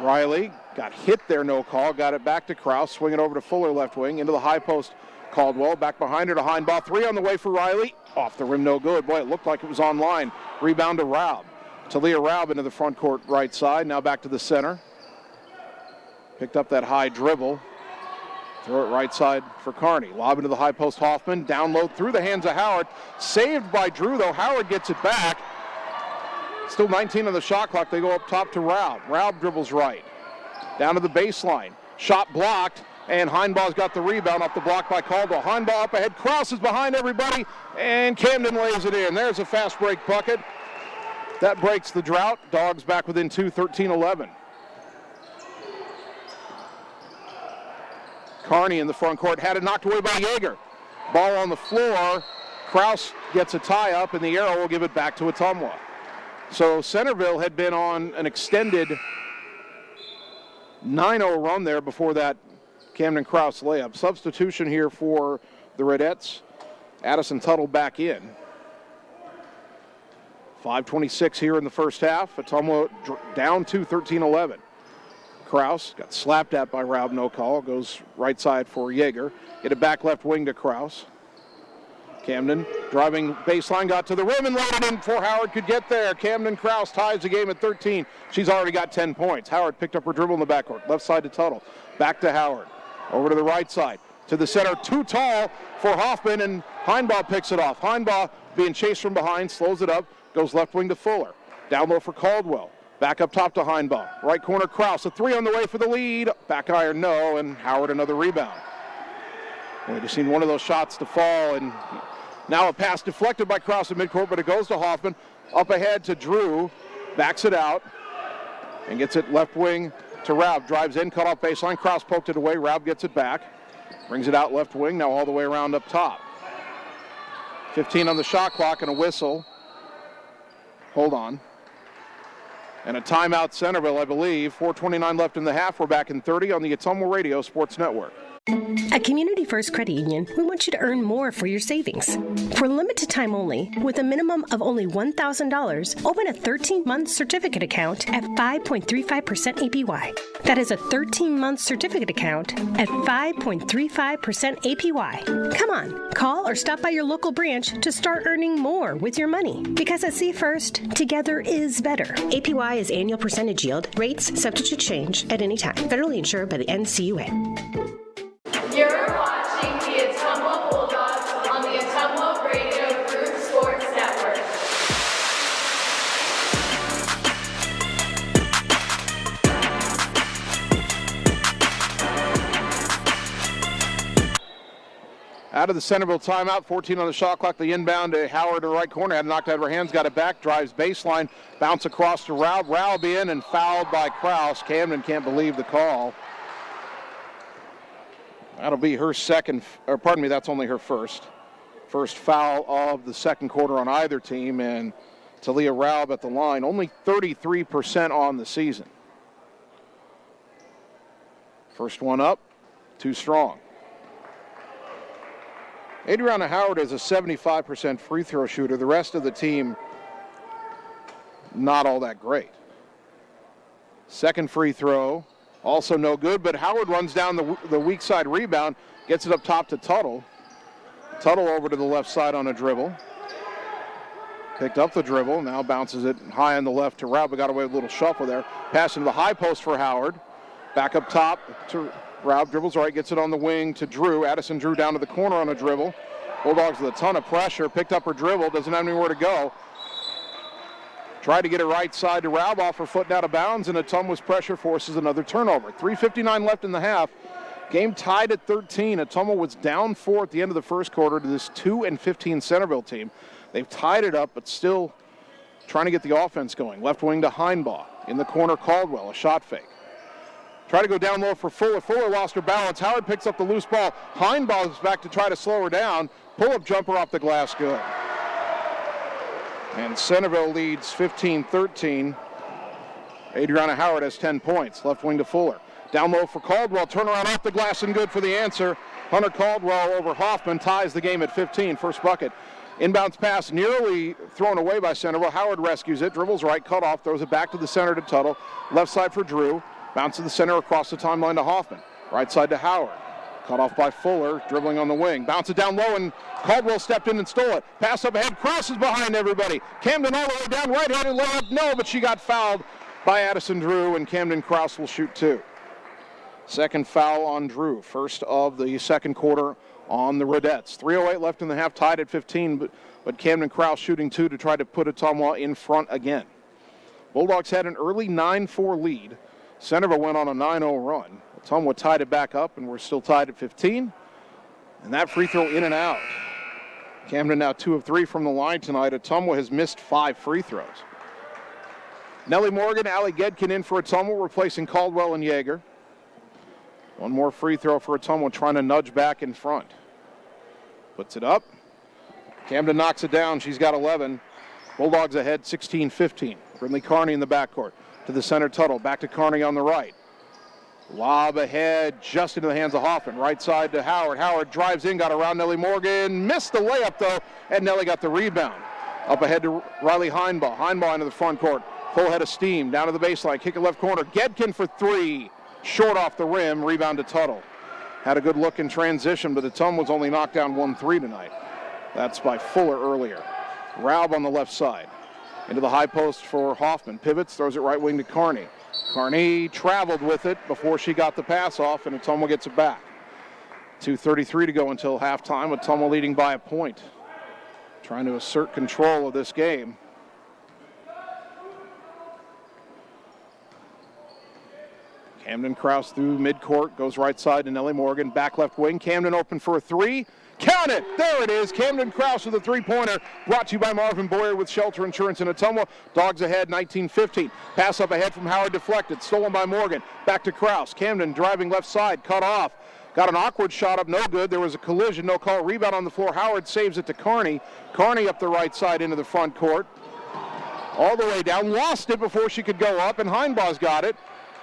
Riley got hit there, no call. Got it back to Krause. Swing it over to Fuller left wing. Into the high post, Caldwell. Back behind her to Heinbaugh. Three on the way for Riley. Off the rim, no good. Boy, it looked like it was on line. Rebound to Raub. Talia Raub into the front court right side. Now back to the center. Picked up that high dribble. Throw it right side for Kearney. Lob into the high post, Hoffman. Down low through the hands of Howard. Saved by Drew, though. Howard gets it back. Still 19 on the shot clock. They go up top to Raub. Raub dribbles right. Down to the baseline. Shot blocked, and Heinbaugh's got the rebound off the block by Caldwell. Heinbaugh up ahead. Krause is behind everybody, and Camden lays it in. There's a fast break bucket. That breaks the drought. Dogs back within two, 13-11. Kearney in the front court had it knocked away by Yeager. Ball on the floor. Krause gets a tie up, and the arrow will give it back to Ottumwa. So Centerville had been on an extended 9-0 run there before that Camden Krause layup. Substitution here for the Redettes. Addison Tuttle back in. 5:26 here in the first half. Ottumwa down to 13-11. Krause got slapped at by Raub, no call. Goes right side for Yeager. Get it back left wing to Krause. Camden driving baseline, got to the rim and laid it in before Howard could get there. Camden Krause ties the game at 13. She's already got 10 points. Howard picked up her dribble in the backcourt. Left side to Tuttle. Back to Howard. Over to the right side. To the center. Too tall for Hoffman, and Heinbaugh picks it off. Heinbaugh being chased from behind, slows it up, goes left wing to Fuller. Down low for Caldwell. Back up top to Heinbaugh. Right corner Krause. A three on the way for the lead. Back iron, no, and Howard another rebound. We just seen one of those shots to fall, and now a pass deflected by Krause in midcourt, but it goes to Hoffman. Up ahead to Drew. Backs it out and gets it left wing to Raub. Drives in, cut off baseline. Krause poked it away. Raub gets it back. Brings it out left wing, now all the way around up top. 15 on the shot clock and a whistle. Hold on. And a timeout Centerville, I believe. 4:29 left in the half. We're back in 30 on the Ottumwa Radio Sports Network. At Community First Credit Union, we want you to earn more for your savings. For limited time only, with a minimum of only $1,000, open a 13-month certificate account at 5.35% APY. That is a 13-month certificate account at 5.35% APY. Come on, call or stop by your local branch to start earning more with your money. Because at See First, together is better. APY is annual percentage yield. Rates subject to change at any time. Federally insured by the NCUA. You're watching the Ottumwa Bulldogs on the Ottumwa Radio Group Sports Network. Out of the Centerville timeout, 14 on the shot clock. The inbound to Howard in the right corner. Had it knocked out of her hands, got it back, drives baseline, bounce across to Raub. Raub in and fouled by Krause. Camden can't believe the call. That'll be her second, or pardon me, that's only her first. First foul of the second quarter on either team, and Talia Raub at the line, only 33% on the season. First one up, too strong. Adriana Howard is a 75% free throw shooter. The rest of the team, not all that great. Second free throw, also no good, but Howard runs down the weak side rebound, gets it up top to Tuttle. Tuttle over to the left side on a dribble. Picked up the dribble, now bounces it high on the left to Raub, but got away with a little shuffle there. Pass into the high post for Howard. Back up top to Raub, dribbles right, gets it on the wing to Drew. Addison Drew down to the corner on a dribble. Bulldogs with a ton of pressure, picked up her dribble, doesn't have anywhere to go. Tried to get it right side to Raub, off her foot and out of bounds, and Ottumwa's pressure forces another turnover. 3:59 left in the half. Game tied at 13. Ottumwa was down 4 at the end of the first quarter to this 2-15 Centerville team. They've tied it up, but still trying to get the offense going. Left wing to Heinbaugh. In the corner, Caldwell, a shot fake. Try to go down low for Fuller. Fuller lost her balance. Howard picks up the loose ball. Heinbaugh is back to try to slow her down. Pull-up jumper off the glass, good. And Centerville leads 15-13. Adriana Howard has 10 points. Left wing to Fuller. Down low for Caldwell. Turnaround off the glass and good for the answer. Hunter Caldwell over Hoffman ties the game at 15. First bucket. Inbounds pass nearly thrown away by Centerville. Howard rescues it. Dribbles right. Cut off. Throws it back to the center to Tuttle. Left side for Drew. Bounce to the center across the timeline to Hoffman. Right side to Howard. Cut off by Fuller, dribbling on the wing. Bounce it down low, and Caldwell stepped in and stole it. Pass up ahead, crosses behind everybody. Camden all the way down, right-handed layup, no, but she got fouled by Addison Drew, and Camden Krause will shoot 2. Second foul on Drew, first of the second quarter on the Redettes. 3:08 left in the half, tied at 15, but Camden Krause shooting 2 to try to put Ottumwa in front again. Bulldogs had an early 9-4 lead. Centerville went on a 9-0 run. Ottumwa tied it back up, and we're still tied at 15. And that free throw in and out. Camden now 2 of 3 from the line tonight. Ottumwa has missed 5 free throws. Nellie Morgan, Allie Gedkin in for Ottumwa, replacing Caldwell and Yeager. One more free throw for Ottumwa, trying to nudge back in front. Puts it up. Camden knocks it down. She's got 11. Bulldogs ahead 16-15. Brindley Carney in the backcourt. To the center, Tuttle. Back to Carney on the right. Lob ahead, just into the hands of Hoffman. Right side to Howard. Howard drives in, got around Nellie Morgan. Missed the layup, though, and Nellie got the rebound. Up ahead to Riley Heinbaugh. Heinbaugh into the front court. Full head of steam. Down to the baseline. Kick it left corner. Gedkin for 3. Short off the rim. Rebound to Tuttle. Had a good look in transition, but Ottumwa's only knocked down 1 3 tonight. That's by Fuller earlier. Raub on the left side. Into the high post for Hoffman. Pivots, throws it right wing to Carney. Carney traveled with it before she got the pass off, and Ottumwa gets it back. 2:33 to go until halftime. Ottumwa leading by a point. Trying to assert control of this game. Camden Krause through midcourt, goes right side to Nellie Morgan. Back left wing. Camden open for a 3. Count it! There it is. Camden Krause with a 3-pointer. Brought to you by Marvin Boyer with Shelter Insurance in Ottumwa. Dogs ahead 19-15. Pass up ahead from Howard deflected. Stolen by Morgan. Back to Krause. Camden driving left side. Cut off. Got an awkward shot up. No good. There was a collision. No call. Rebound on the floor. Howard saves it to Carney. Carney up the right side into the front court. All the way down. Lost it before she could go up, and Heinbaugh's got it.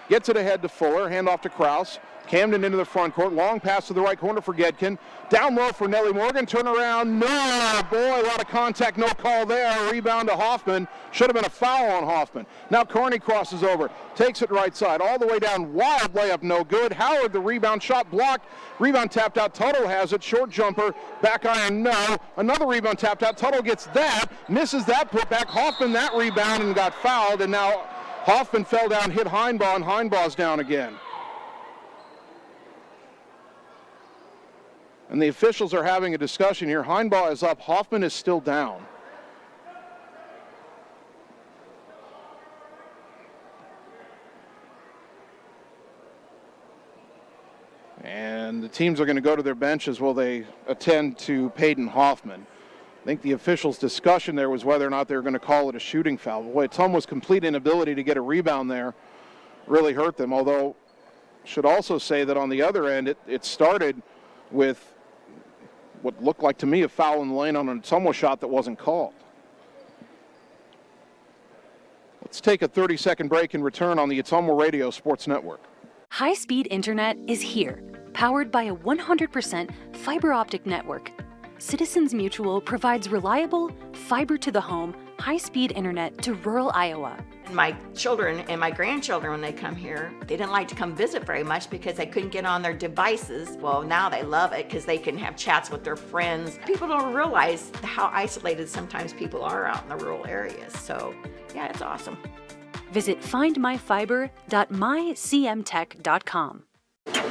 Gets it ahead to Fuller. Hand off to Krause. Camden into the front court. Long pass to the right corner for Gedkin. Down low for Nellie Morgan. Turn around. No, boy, a lot of contact. No call there. Rebound to Hoffman. Should have been a foul on Hoffman. Now Carney crosses over. Takes it right side. All the way down. Wild layup. No good. Howard the rebound. Shot blocked. Rebound tapped out. Tuttle has it. Short jumper. Back iron. No. Another rebound tapped out. Tuttle gets that. Misses that put back. Hoffman that rebound and got fouled. And now Hoffman fell down, hit Heinbaugh, and Heinbaugh's down again. And the officials are having a discussion here. Heinbaugh is up. Hoffman is still down. And the teams are going to go to their benches while they attend to Peyton Hoffman. I think the officials' discussion there was whether or not they were going to call it a shooting foul. Boy, Ottumwa's complete inability to get a rebound there really hurt them, although Should also say that on the other end, it started with what looked like to me a foul in the lane on an Ottumwa shot that wasn't called. Let's take a 30-second break and return on the Ottumwa Radio Sports Network. High-speed internet is here, powered by a 100% fiber optic network. Citizens Mutual provides reliable, fiber-to-the-home, high-speed internet to rural Iowa. My children and my grandchildren, when they come here, they didn't like to come visit very much because they couldn't get on their devices. Well, now they love it because they can have chats with their friends. People don't realize how isolated sometimes people are out in the rural areas. So, yeah, it's awesome. Visit findmyfiber.mycmtech.com.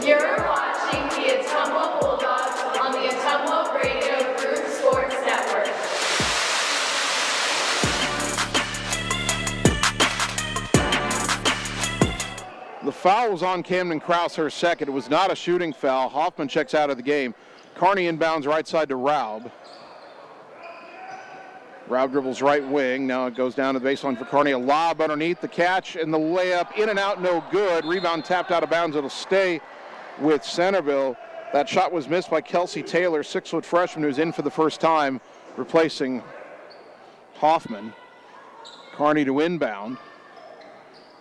You're watching the Ottumwa Bulldogs on the Ottumwa Radio Group Sports Network. The foul was on Camden Krause, her second. It was not a shooting foul. Hoffman checks out of the game. Carney inbounds right side to Raub. Raub dribbles right wing. Now it goes down to the baseline for Carney. A lob underneath, the catch and the layup. In and out, no good. Rebound tapped out of bounds. It'll stay with Centerville. That shot was missed by Kelsey Taylor, 6-foot freshman who's in for the first time, replacing Hoffman. Carney to inbound.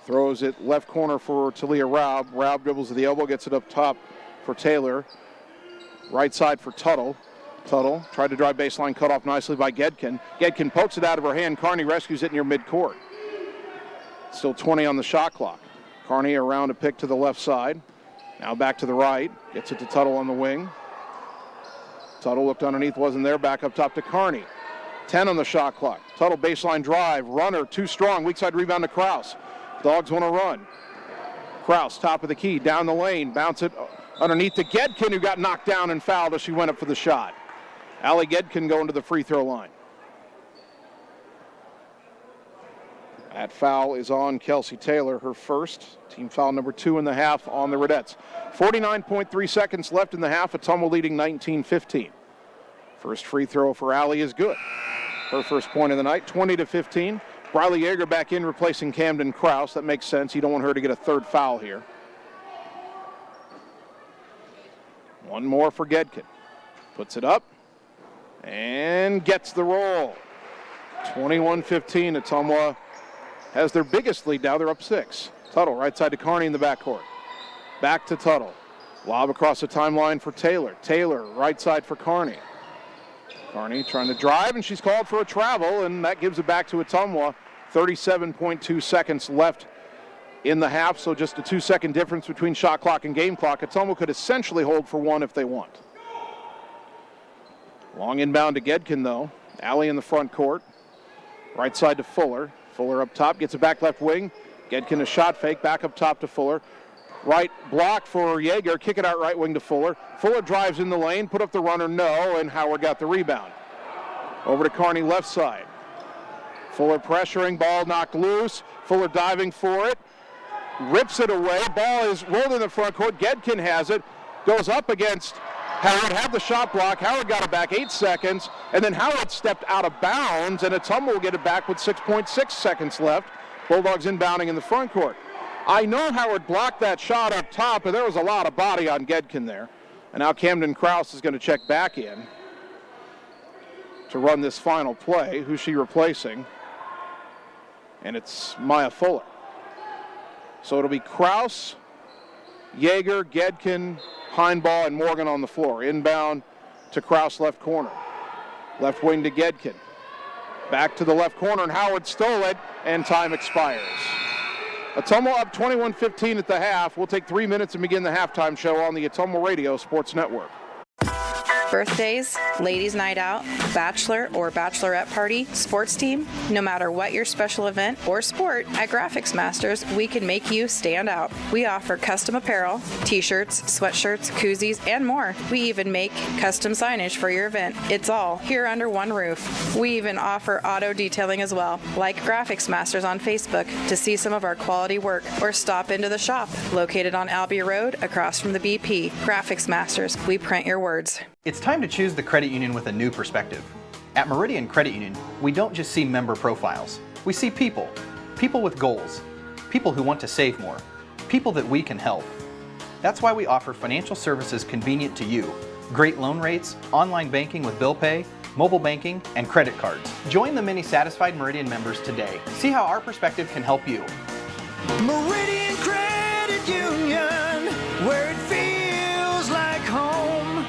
Throws it left corner for Talia Raub. Raub dribbles to the elbow, gets it up top for Taylor. Right side for Tuttle. Tuttle tried to drive baseline, cut off nicely by Gedkin. Gedkin pokes it out of her hand. Carney rescues it near midcourt. Still 20 on the shot clock. Carney around a pick to the left side. Now back to the right. Gets it to Tuttle on the wing. Tuttle looked underneath, wasn't there. Back up top to Carney. 10 on the shot clock. Tuttle baseline drive. Runner too strong. Weak side rebound to Krause. Dogs want to run. Krause, top of the key, down the lane, bounce it underneath to Gedkin, who got knocked down and fouled as she went up for the shot. Allie Gedkin going to the free throw line. That foul is on Kelsey Taylor, her first. Team foul number 2 in the half on the Redettes. 49.3 seconds left in the half. Ottumwa leading 19-15. First free throw for Allie is good. Her first point of the night, 20-15. Briley Yeager back in, replacing Camden Krause. That makes sense. You don't want her to get a third foul here. One more for Gedkin. Puts it up and gets the roll. 21-15. Ottumwa has their biggest lead now. They're up 6. Tuttle, right side to Carney in the backcourt. Back to Tuttle. Lob across the timeline for Taylor. Taylor, right side for Carney. Carney trying to drive, and she's called for a travel, and that gives it back to Ottumwa. 37.2 seconds left in the half, so just a 2-second difference between shot clock and game clock. Ottumwa could essentially hold for one if they want. Long inbound to Gedkin, though. Allie in the front court. Right side to Fuller. Fuller up top, gets it back left wing. Gedkin a shot fake, back up top to Fuller. Right block for Yeager, kick it out right wing to Fuller. Fuller drives in the lane, put up the runner, no, and Howard got the rebound. Over to Carney left side. Fuller pressuring, ball knocked loose. Fuller diving for it, rips it away. Ball is rolled in the front court. Gedkin has it, goes up against Howard, had the shot block. Howard got it back 8 seconds, and then Howard stepped out of bounds, and Ottumwa will get it back with 6.6 seconds left. Bulldogs inbounding in the front court. I know Howard blocked that shot up top, but there was a lot of body on Gedkin there. And now Camden Krause is going to check back in to run this final play. Who's she replacing? And it's Maya Fuller. So it'll be Krause, Yeager, Gedkin, Heinball, and Morgan on the floor. Inbound to Krause left corner. Left wing to Gedkin. Back to the left corner, and Howard stole it, and time expires. Ottumwa up 21-15 at the half. We'll take 3 minutes and begin the halftime show on the Ottumwa Radio Sports Network. Birthdays, ladies' night out, bachelor or bachelorette party, sports team, no matter what your special event or sport, at Graphics Masters, we can make you stand out. We offer custom apparel, t-shirts, sweatshirts, koozies, and more. We even make custom signage for your event. It's all here under one roof. We even offer auto detailing as well. Like Graphics Masters on Facebook to see some of our quality work, or stop into the shop located on Albia Road across from the BP. Graphics Masters, we print your words. It's time to choose the credit union with a new perspective. At Meridian Credit Union, we don't just see member profiles. We see people. People with goals. People who want to save more. People that we can help. That's why we offer financial services convenient to you. Great loan rates, online banking with bill pay, mobile banking, and credit cards. Join the many satisfied Meridian members today. See how our perspective can help you. Meridian Credit Union, where it feels like home.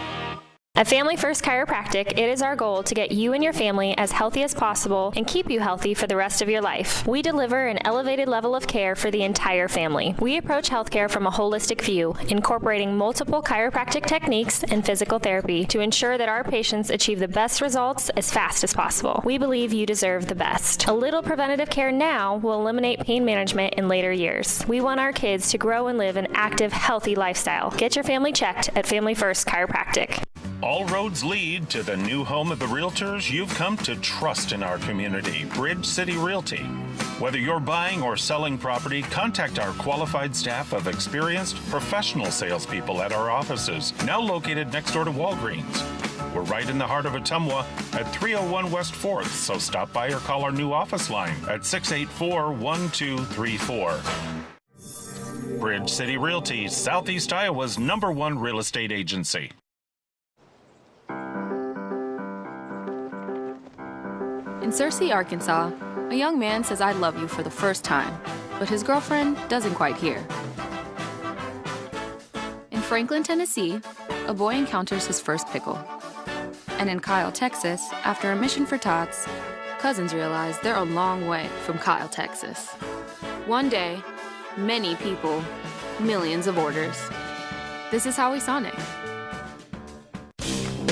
At Family First Chiropractic, it is our goal to get you and your family as healthy as possible and keep you healthy for the rest of your life. We deliver an elevated level of care for the entire family. We approach healthcare from a holistic view, incorporating multiple chiropractic techniques and physical therapy to ensure that our patients achieve the best results as fast as possible. We believe you deserve the best. A little preventative care now will eliminate pain management in later years. We want our kids to grow and live an active, healthy lifestyle. Get your family checked at Family First Chiropractic. All roads lead to the new home of the realtors you've come to trust in our community, Bridge City Realty. Whether you're buying or selling property, contact our qualified staff of experienced professional salespeople at our offices, now located next door to Walgreens. We're right in the heart of Ottumwa at 301 West 4th, so stop by or call our new office line at 684-1234. Bridge City Realty, Southeast Iowa's #1 real estate agency. In Searcy, Arkansas, a young man says I love you for the first time, but his girlfriend doesn't quite hear. In Franklin, Tennessee, a boy encounters his first pickle. And in Kyle, Texas, after a mission for tots, cousins realize they're a long way from Kyle, Texas. One day, many people, millions of orders. This is Howie Sonic.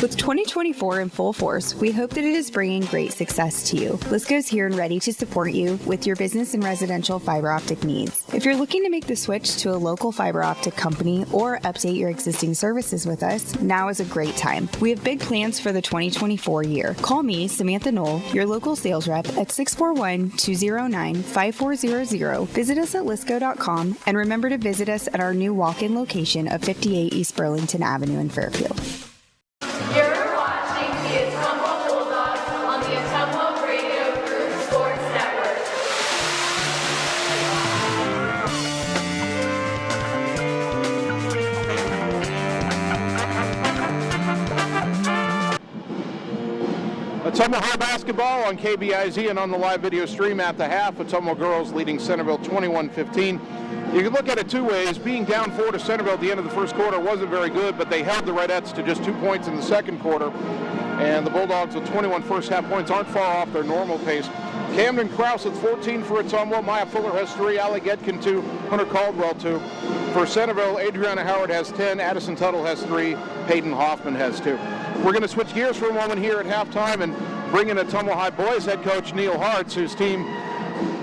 With 2024 in full force, we hope that it is bringing great success to you. Lisco's here and ready to support you with your business and residential fiber optic needs. If you're looking to make the switch to a local fiber optic company or update your existing services with us, now is a great time. We have big plans for the 2024 year. Call me, Samantha Knoll, your local sales rep at 641-209-5400. Visit us at lisco.com and remember to visit us at our new walk-in location of 58 East Burlington Avenue in Fairfield. You're watching the Ottumwa Bulldogs on the Ottumwa Radio Group Sports Network. Ottumwa High basketball on KBIZ and on the live video stream at the half. Ottumwa girls leading Centerville 21-15. You can look at it two ways. Being down 4 to Centerville at the end of the first quarter wasn't very good, but they held the Redettes to just 2 points in the second quarter. And the Bulldogs with 21 first half points aren't far off their normal pace. Camden Krause with 14 for Ottumwa. Maya Fuller has 3. Allie Getkin 2. Hunter Caldwell 2. For Centerville, Adriana Howard has 10. Addison Tuttle has 3. Peyton Hoffman has 2. We're going to switch gears for a moment here at halftime and bring in Ottumwa High boys head coach Neil Hartz, whose team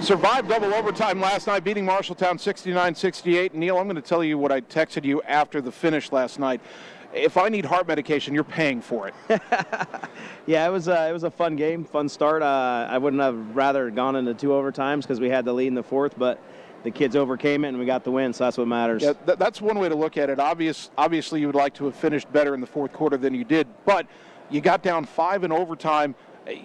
survived double overtime last night, beating Marshalltown 69-68. Neil, I'm going to tell you what I texted you after the finish last night. If I need heart medication, you're paying for it. Yeah, it was a fun game, fun start. I wouldn't have rather gone into 2 overtimes because we had the lead in the fourth, but the kids overcame it and we got the win, so that's what matters. Yeah, that's one way to look at it. Obviously, you would like to have finished better in the fourth quarter than you did, but you got down 5 in overtime.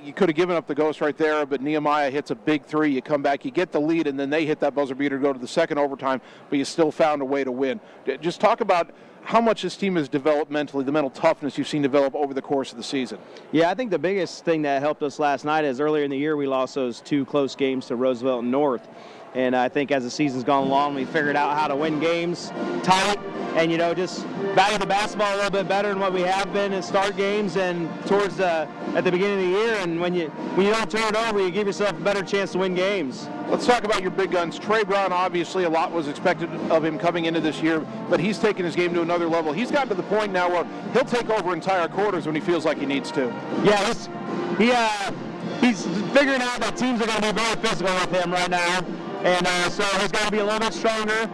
You could have given up the ghost right there, but Nehemiah hits a big 3. You come back, you get the lead, and then they hit that buzzer beater to go to the second overtime, but you still found a way to win. Just talk about how much this team has developed mentally, the mental toughness you've seen develop over the course of the season. Yeah, I think the biggest thing that helped us last night is earlier in the year we lost those 2 close games to Roosevelt and North. And I think as the season's gone along, we figured out how to win games tight and, just value the basketball a little bit better than what we have been and start games and towards at the beginning of the year. And when you don't turn it over, you give yourself a better chance to win games. Let's talk about your big guns. Trey Brown, obviously a lot was expected of him coming into this year, but he's taken his game to another level. He's gotten to the point now where he'll take over entire quarters when he feels like he needs to. Yeah, he's figuring out that teams are going to be very physical with him right now. And so he's got to be a little bit stronger.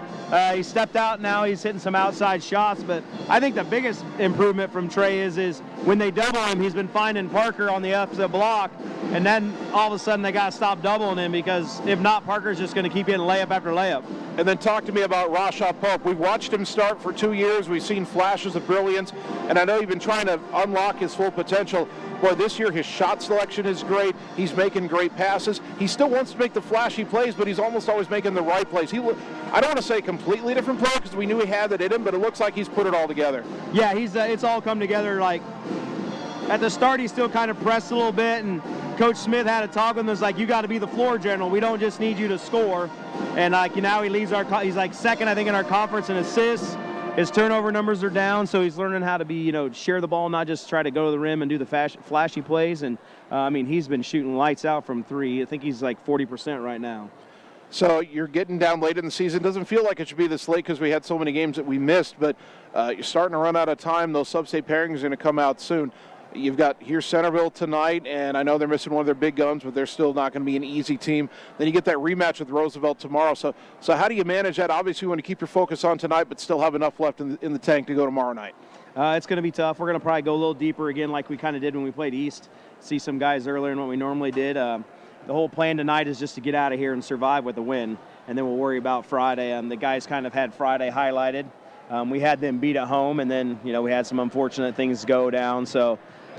He stepped out now. He's hitting some outside shots. But I think the biggest improvement from Trey is when they double him, he's been finding Parker on the opposite block. And then all of a sudden they got to stop doubling him because if not, Parker's just going to keep hitting layup after layup. And then talk to me about Rasha Pope. We've watched him start for 2 years. We've seen flashes of brilliance. And I know you've been trying to unlock his full potential. boy, this year his shot selection is great. He's making great passes. He still wants to make the flashy plays, but he's almost always making the right plays. I don't want to say completely different player because we knew he had that in him, but it looks like he's put it all together. Yeah, it's all come together. Like at the start, he still kind of pressed a little bit, and Coach Smith had a talk with him. It's like, you got to be the floor general. We don't just need you to score. And like now he leads he's like second, I think, in our conference in assists. His turnover numbers are down, so he's learning how to be, share the ball, not just try to go to the rim and do the flashy plays. And he's been shooting lights out from three. I think he's like 40% right now. So you're getting down late in the season. Doesn't feel like it should be this late because we had so many games that we missed, but you're starting to run out of time. Those sub-state pairings are going to come out soon. You've got here Centerville tonight, and I know they're missing one of their big guns, but they're still not going to be an easy team. Then you get that rematch with Roosevelt tomorrow. So how do you manage that? Obviously, you want to keep your focus on tonight, but still have enough left in the tank to go tomorrow night. It's going to be tough. We're going to probably go a little deeper again like we kind of did when we played East. See some guys earlier than what we normally did. The whole plan tonight is just to get out of here and survive with a win, and then we'll worry about Friday. The guys kind of had Friday highlighted. We had them beat at home, and then, we had some unfortunate things go down.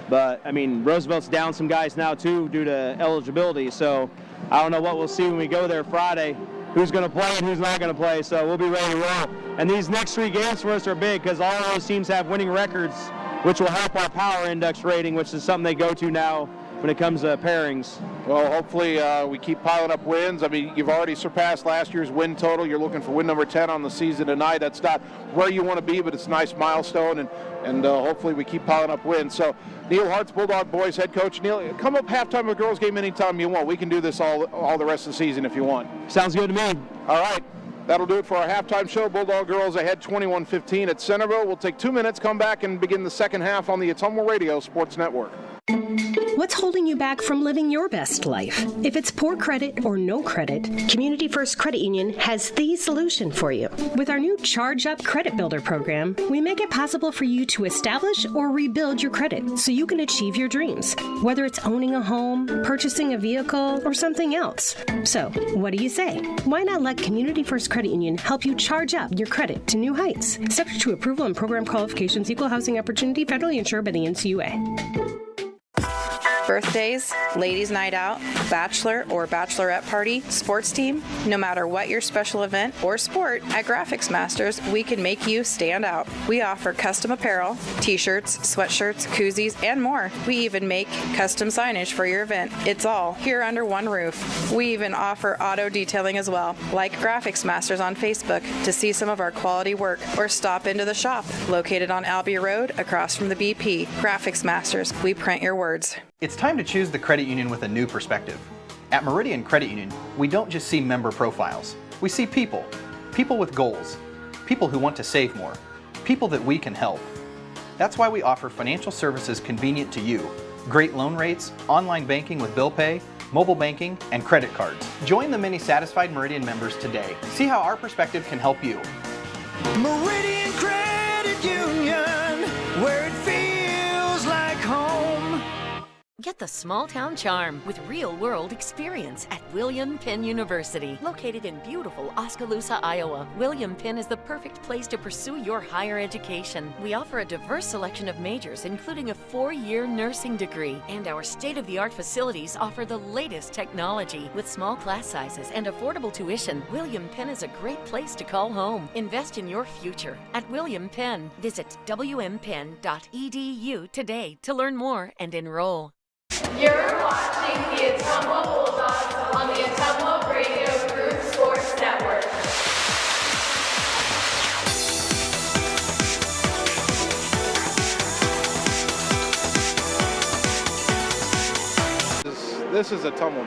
But, Roosevelt's down some guys now, too, due to eligibility. So I don't know what we'll see when we go there Friday, who's going to play and who's not going to play. So we'll be ready to roll. And these next 3 games for us are big because all of those teams have winning records, which will help our power index rating, which is something they go to now when it comes to pairings. Well, hopefully we keep piling up wins. You've already surpassed last year's win total. You're looking for win number 10 on the season tonight. That's not where you want to be, but it's a nice milestone, and hopefully we keep piling up wins. So Neil Hart's Bulldog Boys head coach. Neil, come up halftime of a girls game anytime you want. We can do this all the rest of the season if you want. Sounds good to me. All right. That'll do it for our halftime show. Bulldog girls ahead 21-15 at Centerville. We'll take 2 minutes, come back, and begin the second half on the Ottumwa Radio Sports Network. What's holding you back from living your best life? If it's poor credit or no credit, Community First Credit Union has the solution for you. With our new Charge Up Credit Builder program, we make it possible for you to establish or rebuild your credit so you can achieve your dreams, whether it's owning a home, purchasing a vehicle, or something else. So, what do you say? Why not let Community First Credit Union help you charge up your credit to new heights? Subject to approval and program qualifications, equal housing opportunity, federally insured by the NCUA. Birthdays, ladies' night out, bachelor or bachelorette party, sports team, no matter what your special event or sport, at Graphics Masters, we can make you stand out. We offer custom apparel, t-shirts, sweatshirts, koozies, and more. We even make custom signage for your event. It's all here under one roof. We even offer auto detailing as well. Like Graphics Masters on Facebook to see some of our quality work, or stop into the shop located on Albee Road across from the BP. Graphics Masters, we print your words. It's time to choose the credit union with a new perspective. At Meridian Credit Union, we don't just see member profiles. We see people. People with goals. People who want to save more. People that we can help. That's why we offer financial services convenient to you. Great loan rates, online banking with bill pay, mobile banking, and credit cards. Join the many satisfied Meridian members today. See how our perspective can help you. Meridian Credit Union, where it feels like home. Get the small town charm with real-world experience at William Penn University. Located in beautiful Oskaloosa, Iowa, William Penn is the perfect place to pursue your higher education. We offer a diverse selection of majors, including a 4-year nursing degree. And our state-of-the-art facilities offer the latest technology. With small class sizes and affordable tuition, William Penn is a great place to call home. Invest in your future at William Penn. Visit wmpenn.edu today to learn more and enroll. You're watching the Ottumwa Bulldogs on the Ottumwa Radio Group Sports Network. This is Ottumwa.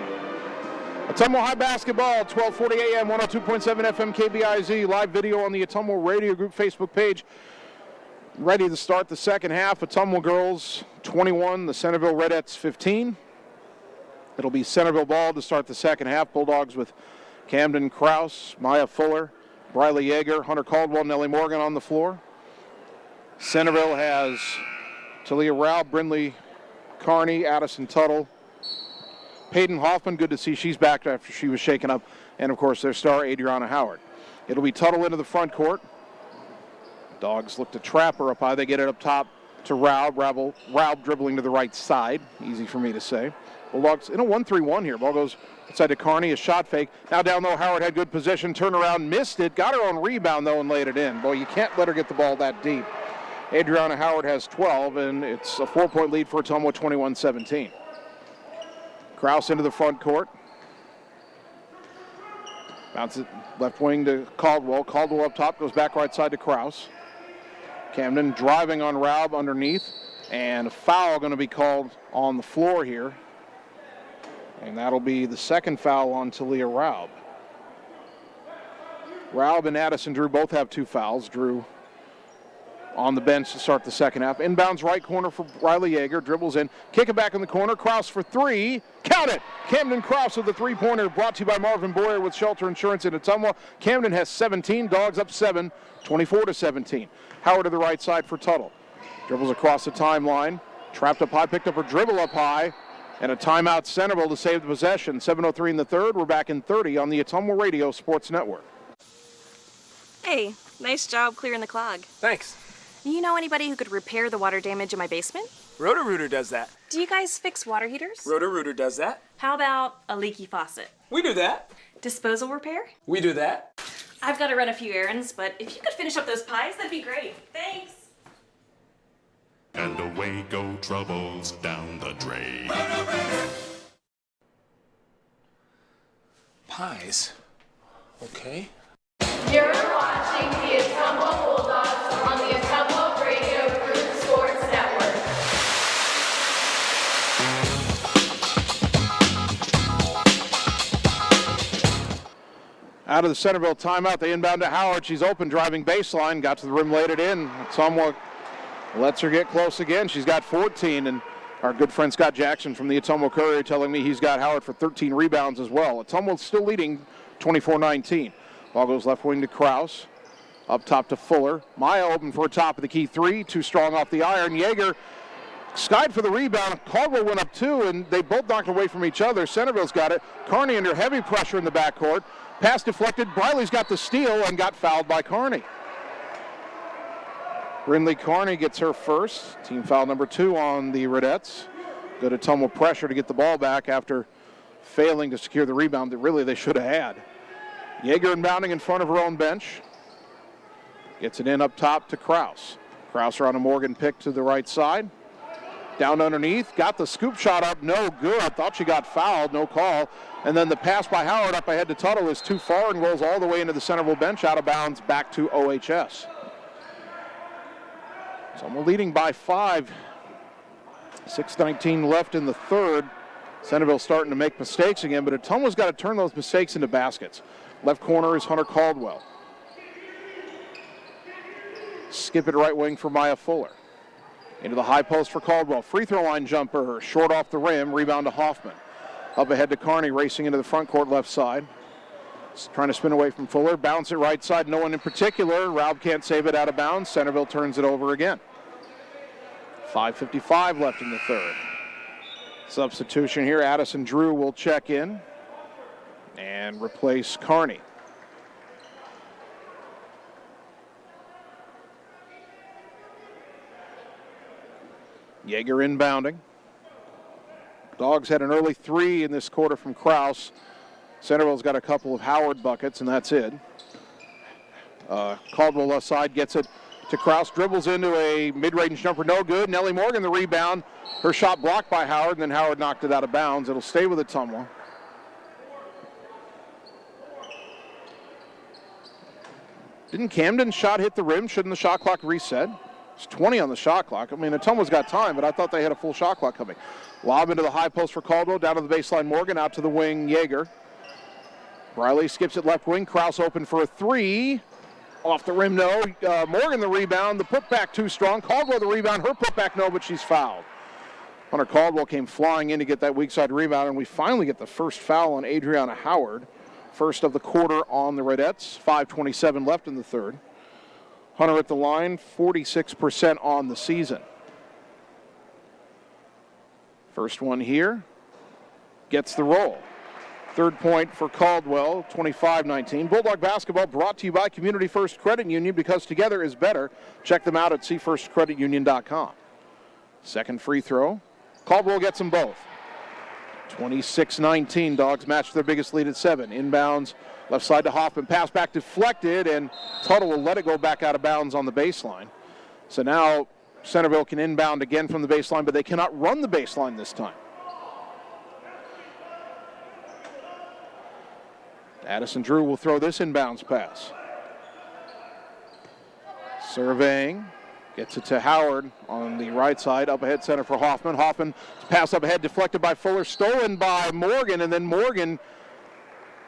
Ottumwa High Basketball, 1240 AM, 102.7 FM KBIZ. Live video on the Ottumwa Radio Group Facebook page. Ready to start the second half. Ottumwa girls 21, the Centerville Redettes 15. It'll be Centerville ball to start the second half. Bulldogs with Camden Krause, Maya Fuller, Briley Yeager, Hunter Caldwell, Nellie Morgan on the floor. Centerville has Talia Rao, Brindley Carney, Addison Tuttle, Peyton Hoffman. Good to see she's back after she was shaken up. And, of course, their star, Adriana Howard. It'll be Tuttle into the front court. Dogs look to trap her up high. They get it up top to Raub. Raub dribbling to the right side. Easy for me to say. Bulldogs in a 1-3-1 here. Ball goes inside to Carney, a shot fake. Now down low, Howard had good position, turned around, missed it, got her own rebound though and laid it in. Boy, you can't let her get the ball that deep. Adriana Howard has 12, and it's a 4-point lead for Ottumwa, 21-17. Kraus into the front court. Bounce it left wing to Caldwell. Caldwell up top, goes back right side to Kraus. Camden driving on Raub underneath, and a foul going to be called on the floor here. And that'll be the second foul on Talia Raub. Raub and Addison Drew both have 2 fouls. Drew on the bench to start the second half. Inbounds right corner for Riley Yeager. Dribbles in. Kick it back in the corner. Kraus for 3. Count it! Camden Kraus with the 3-pointer, brought to you by Marvin Boyer with Shelter Insurance in Ottumwa. Camden has 17. Dogs up 7, 24-17. Howard to the right side for Tuttle. Dribbles across the timeline. Trapped up high, picked up her dribble up high. And a timeout Centerville to save the possession. 7:03 in the third. We're back in 30 on the Ottumwa Radio Sports Network. Hey, nice job clearing the clog. Thanks. You know anybody who could repair the water damage in my basement? Roto-Rooter does that. Do you guys fix water heaters? Roto-Rooter does that. How about a leaky faucet? We do that. Disposal repair? We do that. I've got to run a few errands, but if you could finish up those pies, that'd be great. Thanks. And away go troubles down the drain. Pies? Okay. You're watching the Ottumwa Bulldogs on the Ottumwa Radio Group Sports Network. Out of the Centerville timeout, they inbound to Howard. She's open, driving baseline, got to the rim, laid it in. Ottumwa lets her get close again. She's got 14, and our good friend Scott Jackson from the Ottumwa Courier telling me he's got Howard for 13 rebounds as well. Ottumwa still leading 24-19. Ball goes left wing to Kraus. Up top to Fuller. Maya open for a top of the key 3. Too strong off the iron. Yeager skied for the rebound. Caldwell went up 2, and they both knocked away from each other. Centerville's got it. Carney under heavy pressure in the backcourt. Pass deflected. Briley's got the steal and got fouled by Carney. Brindley Carney gets her first. Team foul number 2 on the Redettes. Good Ottumwa pressure to get the ball back after failing to secure the rebound that really they should have had. Yeager inbounding in front of her own bench. Gets it in up top to Kraus. Kraus on a Morgan pick to the right side. Down underneath, got the scoop shot up, no good. I thought she got fouled, no call. And then the pass by Howard up ahead to Tuttle is too far and rolls all the way into the Centerville bench, out of bounds, back to OHS. So we're leading by 5. 6:19 left in the third. Centerville starting to make mistakes again, but Ottumwa's got to turn those mistakes into baskets. Left corner is Hunter Caldwell. Skip it right wing for Maya Fuller. Into the high post for Caldwell. Free throw line jumper, short off the rim, rebound to Hoffman. Up ahead to Carney, racing into the front court left side. Trying to spin away from Fuller, bounce it right side, no one in particular. Raub can't save it out of bounds. Centerville turns it over again. 5:55 left in the third. Substitution here, Addison Drew will check in and replace Carney. Yeager inbounding. Dogs had an early 3 in this quarter from Kraus. Centerville's got a couple of Howard buckets, and that's it. Caldwell left side gets it to Kraus, dribbles into a mid-range jumper, no good. Nellie Morgan the rebound. Her shot blocked by Howard, and then Howard knocked it out of bounds. It'll stay with Ottumwa. Didn't Camden's shot hit the rim? Shouldn't the shot clock reset? It's 20 on the shot clock. I mean, Ottumwa's got time, but I thought they had a full shot clock coming. Lob into the high post for Caldwell, down to the baseline Morgan, out to the wing Yeager. Briley skips it left wing. Kraus open for a 3. Off the rim, no. Morgan the rebound. The putback too strong. Caldwell the rebound. Her putback, no, but she's fouled. Hunter Caldwell came flying in to get that weak side rebound, and we finally get the first foul on Adriana Howard. First of the quarter on the Redettes. 5:27 left in the third. Hunter at the line, 46% on the season. First one here. Gets the roll. Third point for Caldwell, 25-19. Bulldog basketball brought to you by Community First Credit Union, because together is better. Check them out at cfirstcreditunion.com. Second free throw. Caldwell gets them both. 26-19. Dogs match their biggest lead at 7. Inbounds, left side to Hoffman. Pass back deflected, and Tuttle will let it go back out of bounds on the baseline. So now Centerville can inbound again from the baseline, but they cannot run the baseline this time. Addison Drew will throw this inbounds pass. Surveying. Gets it to Howard on the right side, up ahead center for Hoffman. Hoffman's pass up ahead, deflected by Fuller, stolen by Morgan, and then Morgan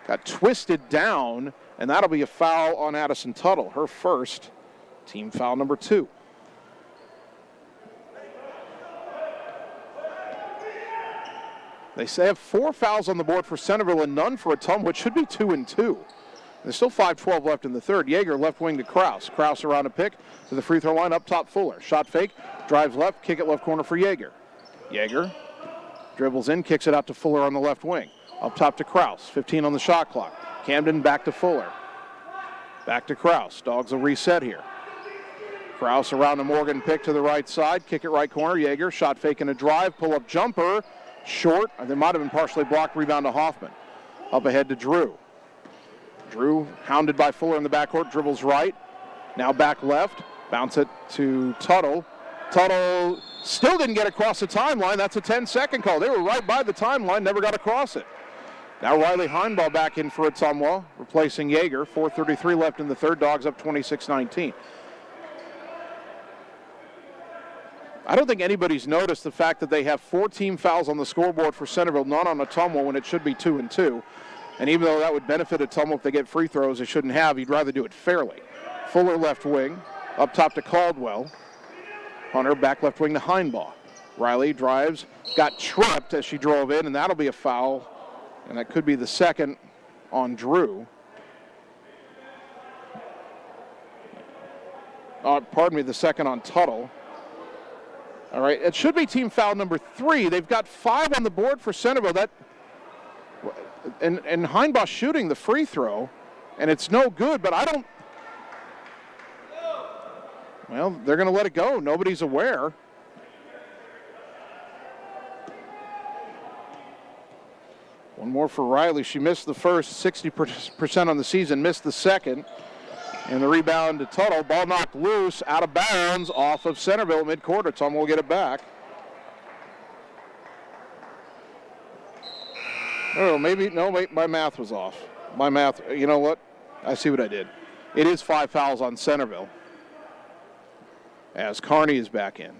got twisted down, and that'll be a foul on Addison Tuttle, her first, team foul number 2. They say have 4 fouls on the board for Centerville and none for Ottumwa, which should be 2 and 2. There's still 5:12 left in the third. Yeager left wing to Kraus. Kraus around a pick to the free throw line, up top Fuller. Shot fake, drives left, kick it left corner for Yeager. Yeager dribbles in, kicks it out to Fuller on the left wing. Up top to Kraus, 15 on the shot clock. Camden back to Fuller. Back to Kraus. Dogs will reset here. Kraus around the Morgan pick to the right side, kick it right corner. Yeager, shot fake and a drive, pull-up jumper, short. There might have been partially blocked, rebound to Hoffman. Up ahead to Drew. Drew, hounded by Fuller in the backcourt, dribbles right. Now back left, bounce it to Tuttle. Tuttle still didn't get across the timeline. That's a 10-second call. They were right by the timeline, never got across it. Now Riley Heinbaugh back in for Ottumwa, replacing Yeager. 4:33 left in the third. Dogs up 26-19. I don't think anybody's noticed the fact that they have 4 team fouls on the scoreboard for Centerville, none on Ottumwa when it should be 2 and 2. And even though that would benefit Ottumwa if they get free throws, they shouldn't have. You'd rather do it fairly. Fuller left wing, up top to Caldwell. Hunter back left wing to Heinbaugh. Riley drives, got tripped as she drove in, and that'll be a foul. And that could be the second on Drew. Pardon me, the second on Tuttle. All right, it should be team foul number 3. They've got 5 on the board for Centerville. And Heinbaugh shooting the free throw, and it's no good, but I don't... Well, they're going to let it go. Nobody's aware. One more for Riley. She missed the first, 60% on the season, missed the second. And the rebound to Tuttle. Ball knocked loose, out of bounds, off of Centerville midcourt. Ottumwa will get it back. Oh, maybe, no, wait, my math was off. My math, you know what? I see what I did. It is 5 fouls on Centerville, as Carney is back in.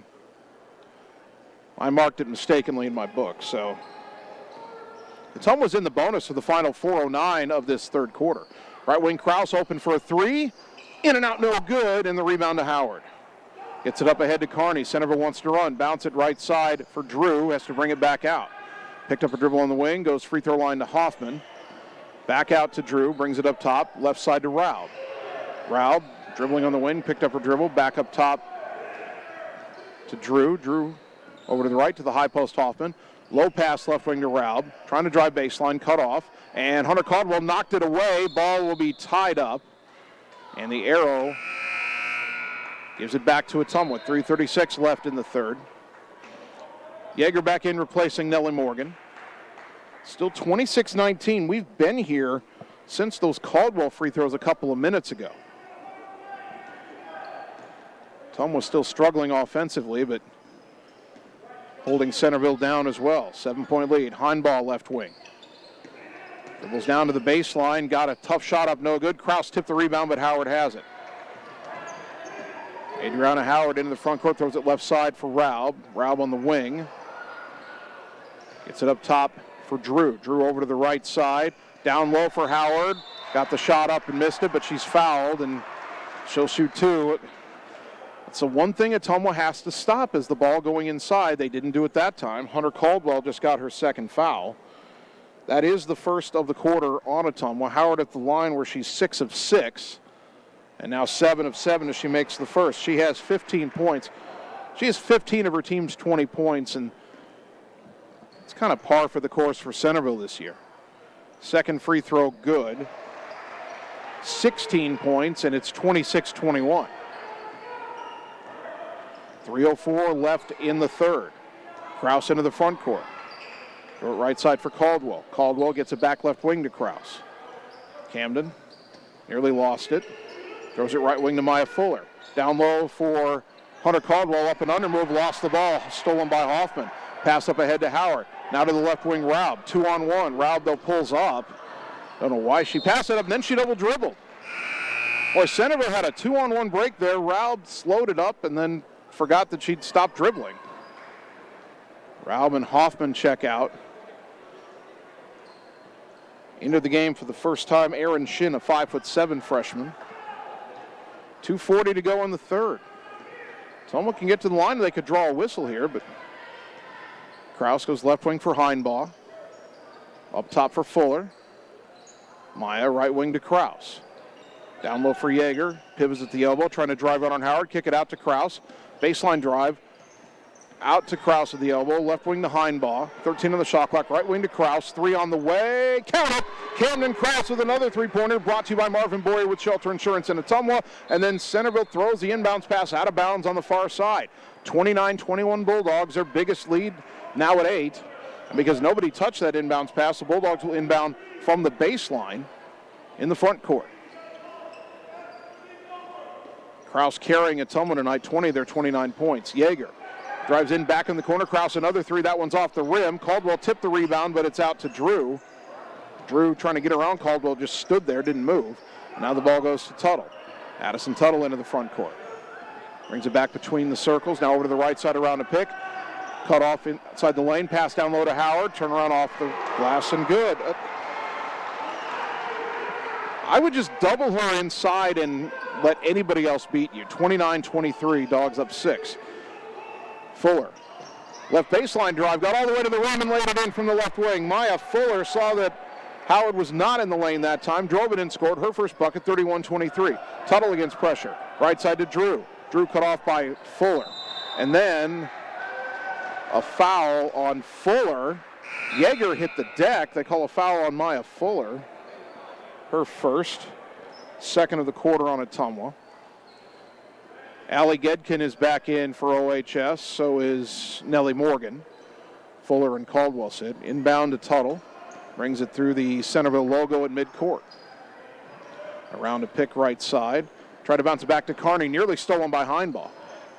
I marked it mistakenly in my book, so. Ottumwa was in the bonus for the final 4:09 of this third quarter. Right wing Kraus open for a 3. In and out, no good, and the rebound to Howard. Gets it up ahead to Carney. Centerville wants to run. Bounce it right side for Drew. Has to bring it back out. Picked up a dribble on the wing. Goes free throw line to Hoffman. Back out to Drew. Brings it up top. Left side to Raub. Raub dribbling on the wing. Picked up a dribble. Back up top to Drew. Drew over to the right to the high post Hoffman. Low pass left wing to Raub. Trying to drive baseline. Cut off. And Hunter Caldwell knocked it away. Ball will be tied up. And the arrow gives it back to Ottumwa. 3:36 left in the third. Yeager back in replacing Nellie Morgan. Still 26-19. We've been here since those Caldwell free throws a couple of minutes ago. Ottumwa was still struggling offensively, but holding Centerville down as well. 7-point lead. Heinbaugh left wing. Dribbles down to the baseline. Got a tough shot up, no good. Kraus tipped the rebound, but Howard has it. Adriana Howard into the front court, throws it left side for Raub. Raub on the wing. Gets it up top for Drew. Drew over to the right side. Down low for Howard. Got the shot up and missed it, but she's fouled, and she'll shoot 2. It's the one thing Ottumwa has to stop is the ball going inside. They didn't do it that time. Hunter Caldwell just got her second foul. That is the first of the quarter on Ottumwa. Howard at the line where she's 6 of 6. And now 7 of 7 as she makes the first. She has 15 points. She has 15 of her team's 20 points, and it's kind of par for the course for Centerville this year. Second free throw good. 16 points, and it's 26-21. 3:04 left in the third. Kraus into the front court. Right side for Caldwell. Caldwell gets it back left wing to Kraus. Camden nearly lost it. Throws it right wing to Maya Fuller. Down low for Hunter Caldwell, up and under move, lost the ball, stolen by Hoffman. Pass up ahead to Howard. Now to the left wing, Raub. 2-on-1. Raub, though, pulls up. Don't know why she passed it up, and then she double dribbled. Boy, Centerville had a 2-on-1 break there. Raub slowed it up and then forgot that she'd stopped dribbling. Raub and Hoffman check out. Into the game for the first time, Aaron Shin, a 5'7" freshman. 2:40 to go in the third. Someone can get to the line, they could draw a whistle here, but Kraus goes left wing for Heinbaugh. Up top for Fuller. Maya right wing to Kraus. Down low for Yeager. Pivots at the elbow, trying to drive out on Howard. Kick it out to Kraus. Baseline drive. Out to Kraus at the elbow. Left wing to Heinbaugh. 13 on the shot clock. Right wing to Kraus. 3 on the way. Count it. Camden Kraus with another three-pointer. Brought to you by Marvin Boyer with Shelter Insurance in Ottumwa. And then Centerville throws the inbounds pass out of bounds on the far side. 29-21 Bulldogs. Their biggest lead now at 8. And because nobody touched that inbounds pass, the Bulldogs will inbound from the baseline in the front court. Kraus carrying Ottumwa tonight, 20 of their 29 points. Yeager drives in back in the corner. Kraus another three. That one's off the rim. Caldwell tipped the rebound, but it's out to Drew. Drew trying to get around Caldwell, just stood there, didn't move. Now the ball goes to Tuttle. Addison Tuttle into the front court. Brings it back between the circles. Now over to the right side around a pick. Cut off inside the lane. Pass down low to Howard. Turn around off the glass and good. I would just double her inside and let anybody else beat you. 29-23, Dogs up 6. Fuller. Left baseline drive, got all the way to the rim and laid it in from the left wing. Maya Fuller saw that Howard was not in the lane that time, drove it in, scored her first bucket, 31-23. Tuttle against pressure. Right side to Drew. Drew cut off by Fuller. And then a foul on Fuller. Yeager hit the deck. They call a foul on Maya Fuller. Her first. Second of the quarter on Ottumwa. Allie Gedkin is back in for OHS. So is Nellie Morgan. Fuller and Caldwell sit. Inbound to Tuttle. Brings it through the Centerville logo at midcourt. Around a pick right side. Try to bounce it back to Carney. Nearly stolen by Heinbaugh.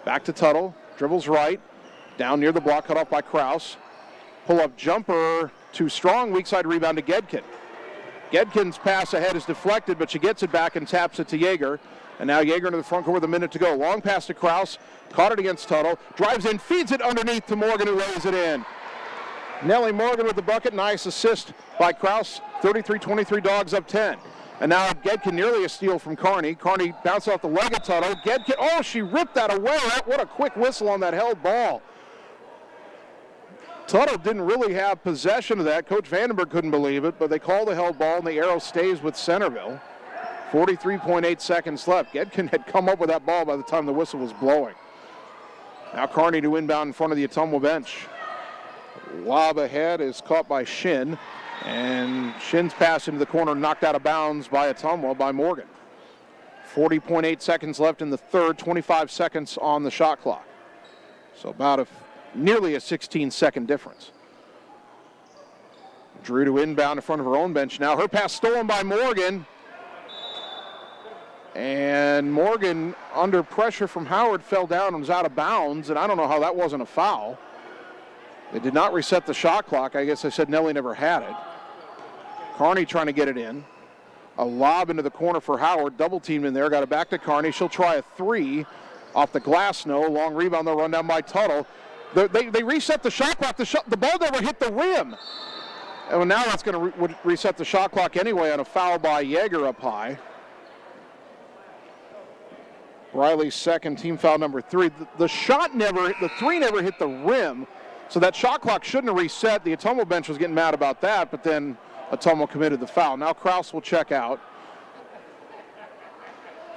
Back to Tuttle. Dribbles right. Down near the block. Cut off by Kraus. Pull-up jumper. Too strong. Weak side rebound to Gedkin. Gedkin's pass ahead is deflected, but she gets it back and taps it to Yeager. And now Yeager into the front court with a minute to go. Long pass to Kraus. Caught it against Tuttle. Drives in, feeds it underneath to Morgan, who lays it in. Nellie Morgan with the bucket. Nice assist by Kraus. 33-23 Dogs up 10. And now Gedkin nearly a steal from Carney. Carney bounced off the leg of Tuttle. Gedkin, oh, she ripped that away. What a quick whistle on that held ball. Tuttle didn't really have possession of that. Coach Vandenberg couldn't believe it, but they call the held ball, and the arrow stays with Centerville. 43.8 seconds left. Gedkin had come up with that ball by the time the whistle was blowing. Now Carney to inbound in front of the Ottumwa bench. Lob ahead is caught by Shin, and Shin's pass into the corner knocked out of bounds by Ottumwa by Morgan. 40.8 seconds left in the third, 25 seconds on the shot clock. So about nearly a 16-second difference. Drew to inbound in front of her own bench now. Her pass stolen by Morgan. And Morgan, under pressure from Howard, fell down and was out of bounds. And I don't know how that wasn't a foul. They did not reset the shot clock. I guess I said Nellie never had it. Carney trying to get it in. A lob into the corner for Howard. Double teamed in there. Got it back to Carney. She'll try a three off the glass. No. Long rebound. They'll run down by Tuttle. They reset the shot clock. The ball never hit the rim. And now that's going to reset the shot clock anyway on a foul by Yeager up high. Riley's second, team foul number 3. The three never hit the rim, so that shot clock shouldn't have reset. The Ottumwa bench was getting mad about that, but then Ottumwa committed the foul. Now Kraus will check out.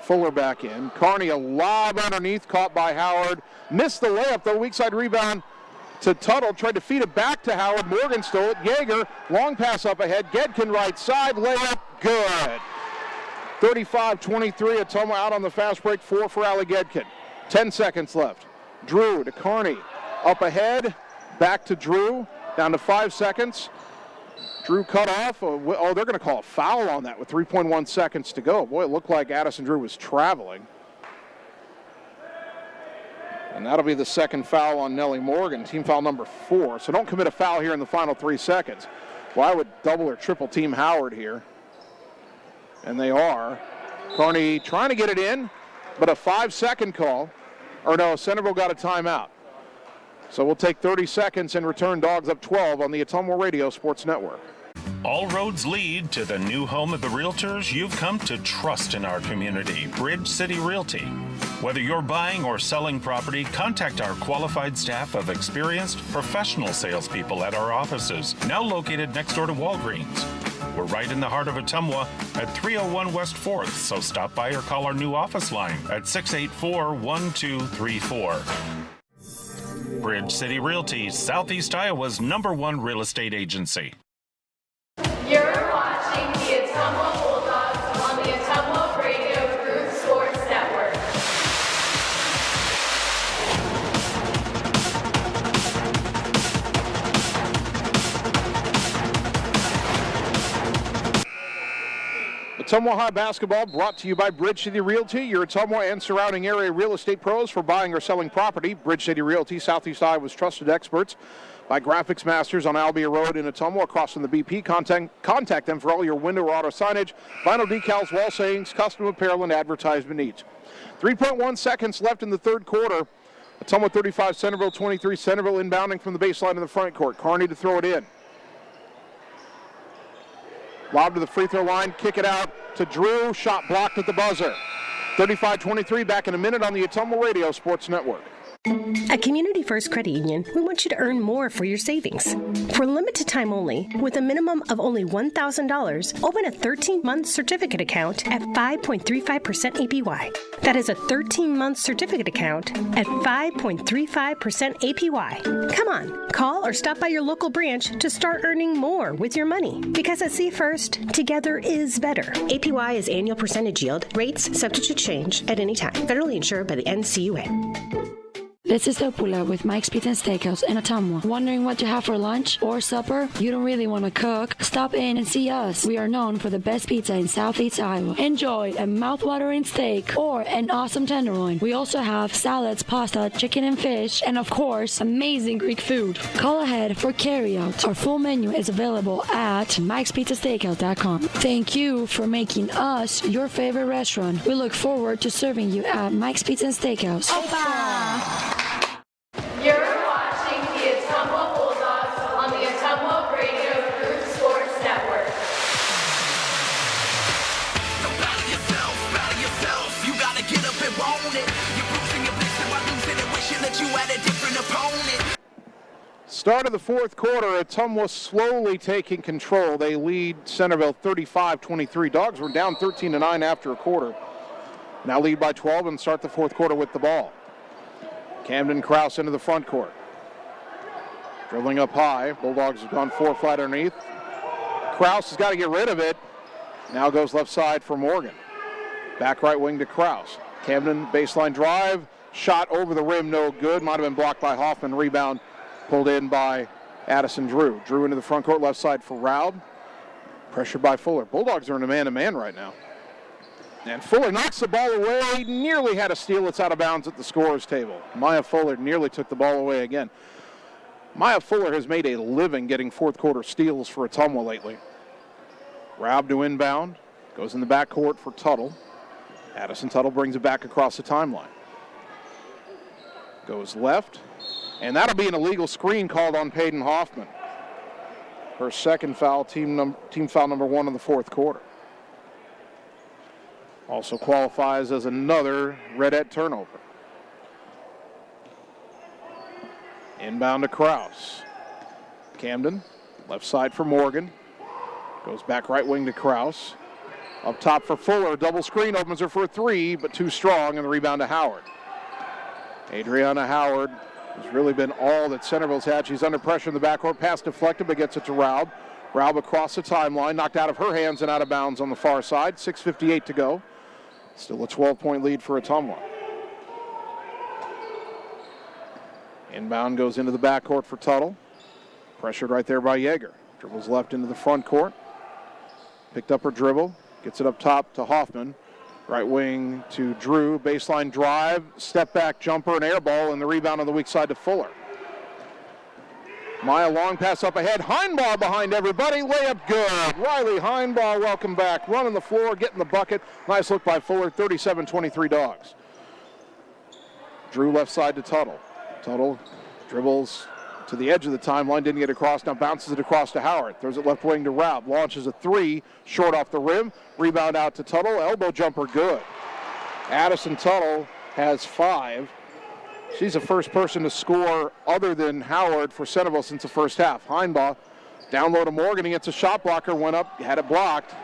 Fuller back in. Carney, a lob underneath, caught by Howard. Missed the layup, though. Weak side rebound to Tuttle. Tried to feed it back to Howard. Morgan stole it. Yeager, long pass up ahead. Gedkin right side, layup, good. 35-23, Ottumwa out on the fast break. 4 for Allie Gedkin. 10 seconds left. Drew to Carney. Up ahead, back to Drew, down to 5 seconds. Drew cut off. Oh, they're going to call a foul on that with 3.1 seconds to go. Boy, it looked like Addison Drew was traveling. And that'll be the second foul on Nellie Morgan, team foul number 4. So don't commit a foul here in the final 3 seconds. Well, I would double or triple team Howard here. And they are. Carney trying to get it in, but a 5-second call. Or no, Centerville got a timeout. So we'll take 30 seconds and return Dogs up 12 on the Ottumwa Radio Sports Network. All roads lead to the new home of the realtors you've come to trust in our community, Bridge City Realty. Whether you're buying or selling property, contact our qualified staff of experienced professional salespeople at our offices, now located next door to Walgreens. We're right in the heart of Ottumwa at 301 West 4th, so stop by or call our new office line at 684-1234. Bridge City Realty, Southeast Iowa's #1 real estate agency. You're watching the Ottumwa Bulldogs on the Ottumwa Radio Group Sports Network. Ottumwa High basketball brought to you by Bridge City Realty, your Ottumwa and surrounding area real estate pros for buying or selling property. Bridge City Realty, Southeast Iowa's trusted experts. By Graphics Masters on Albia Road in Ottumwa, across from the BP. Contact them for all your window or auto signage, vinyl decals, wall sayings, custom apparel, and advertisement needs. 3.1 seconds left in the third quarter. Ottumwa 35, Centerville 23. Centerville inbounding from the baseline in the front court. Carney to throw it in. Lob to the free throw line, kick it out to Drew. Shot blocked at the buzzer. 35-23, back in a minute on the Ottumwa Radio Sports Network. At Community First Credit Union, we want you to earn more for your savings. For a limited time only, with a minimum of only $1,000, open a 13-month certificate account at 5.35% APY. That is a 13-month certificate account at 5.35% APY. Come on, call or stop by your local branch to start earning more with your money. Because at C First, together is better. APY is annual percentage yield. Rates subject to change at any time. Federally insured by the NCUA. This is Opula with Mike's Pizza and Steakhouse in Ottumwa. Wondering what to have for lunch or supper? You don't really want to cook? Stop in and see us. We are known for the best pizza in Southeast Iowa. Enjoy a mouth-watering steak or an awesome tenderloin. We also have salads, pasta, chicken and fish, and of course, amazing Greek food. Call ahead for carryout. Our full menu is available at Mike'sPizzaSteakhouse.com. Thank you for making us your favorite restaurant. We look forward to serving you at Mike's Pizza and Steakhouse. Opa! You're watching the Ottumwa Bulldogs on the Ottumwa Radio Group Sports Network. Battle yourself. You gotta get up and own it. You're bruising your blister by losing and wishing that you had a different opponent. Start of the fourth quarter, Ottumwa slowly taking control. They lead Centerville 35-23. Dogs were down 13-9 after a quarter. Now lead by 12 and start the fourth quarter with the ball. Camden Kraus into the front court. Dribbling up high. Bulldogs have gone 4 flat underneath. Kraus has got to get rid of it. Now goes left side for Morgan. Back right wing to Kraus. Camden baseline drive. Shot over the rim, no good. Might have been blocked by Hoffman. Rebound pulled in by Addison Drew. Drew into the front court left side for Raub. Pressured by Fuller. Bulldogs are in a man-to-man right now. And Fuller knocks the ball away, nearly had a steal. It's out of bounds at the scorer's table. Maya Fuller nearly took the ball away again. Maya Fuller has made a living getting fourth quarter steals for Ottumwa lately. Raub to inbound, goes in the backcourt for Tuttle. Addison Tuttle brings it back across the timeline. Goes left, and that'll be an illegal screen called on Peyton Hoffman. Her second foul, team foul number 1 in the fourth quarter. Also qualifies as another Redette turnover. Inbound to Kraus. Camden, left side for Morgan. Goes back right wing to Kraus. Up top for Fuller, double screen, opens her for a 3, but too strong, and the rebound to Howard. Adriana Howard has really been all that Centerville's had. She's under pressure in the backcourt, pass deflected, but gets it to Raub. Raub across the timeline, knocked out of her hands and out of bounds on the far side. 6:58 to go. Still a 12-point lead for Ottumwa. Inbound goes into the backcourt for Tuttle. Pressured right there by Yeager. Dribbles left into the front court. Picked up her dribble. Gets it up top to Hoffman. Right wing to Drew. Baseline drive. Step back jumper and air ball. And the rebound on the weak side to Fuller. Maya long pass up ahead. Heinbaugh behind everybody. Layup good. Riley Heinbaugh, welcome back. Running the floor, getting the bucket. Nice look by Fuller. 37-23 Dogs. Drew left side to Tuttle. Tuttle dribbles to the edge of the timeline. Didn't get across. Now bounces it across to Howard. Throws it left wing to Raub. Launches a three. Short off the rim. Rebound out to Tuttle. Elbow jumper good. Addison Tuttle has 5. She's the first person to score other than Howard for Centerville since the first half. Heinbaugh down low to Morgan. He gets a shot blocker, went up, had it blocked.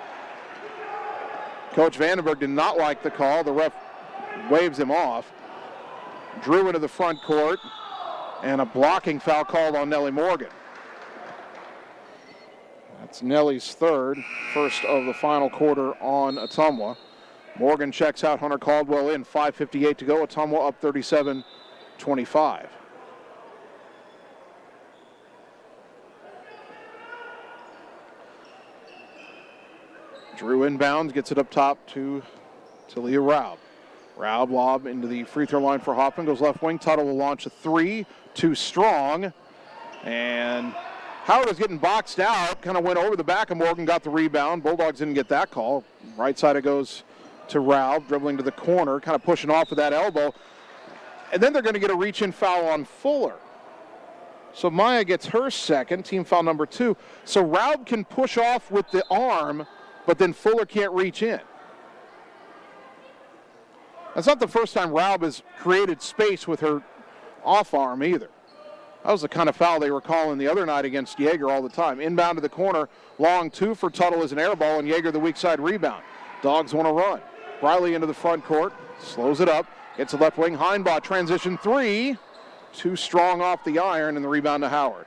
Coach Vandenberg did not like the call. The ref waves him off. Drew into the front court, and a blocking foul called on Nellie Morgan. That's Nellie's third, first of the final quarter on Ottumwa. Morgan checks out, Hunter Caldwell in, 5:58 to go. Ottumwa up 37-25. Drew inbounds, gets it up top to Talia Raub. Raub lob into the free throw line for Hoffman, goes left wing. Tuttle will launch a three, too strong. And Howard was getting boxed out, kind of went over the back of Morgan, got the rebound. Bulldogs didn't get that call. Right side it goes to Raub, dribbling to the corner, kind of pushing off with that elbow. And then they're going to get a reach-in foul on Fuller. So Maya gets her second, team foul number 2. So Raub can push off with the arm, but then Fuller can't reach in. That's not the first time Raub has created space with her off arm either. That was the kind of foul they were calling the other night against Yeager all the time. Inbound to the corner, long 2 for Tuttle as an air ball, and Yeager the weak side rebound. Dogs want to run. Riley into the front court, slows it up, gets a left wing. Heinbaugh transition 3, too strong off the iron, and the rebound to Howard.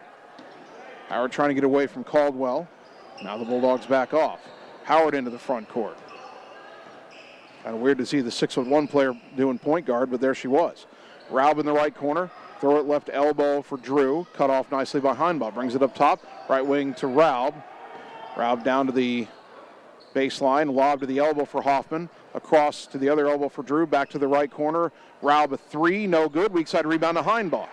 Howard trying to get away from Caldwell. Now the Bulldogs back off. Howard into the front court. Kind of weird to see the 6'1" player doing point guard, but there she was. Raub in the right corner. Throw it left elbow for Drew. Cut off nicely by Heinbaugh. Brings it up top. Right wing to Raub. Raub down to the baseline. Lob to the elbow for Hoffman. Across to the other elbow for Drew. Back to the right corner. Raub a 3. No good. Weak side rebound to Heinbaugh.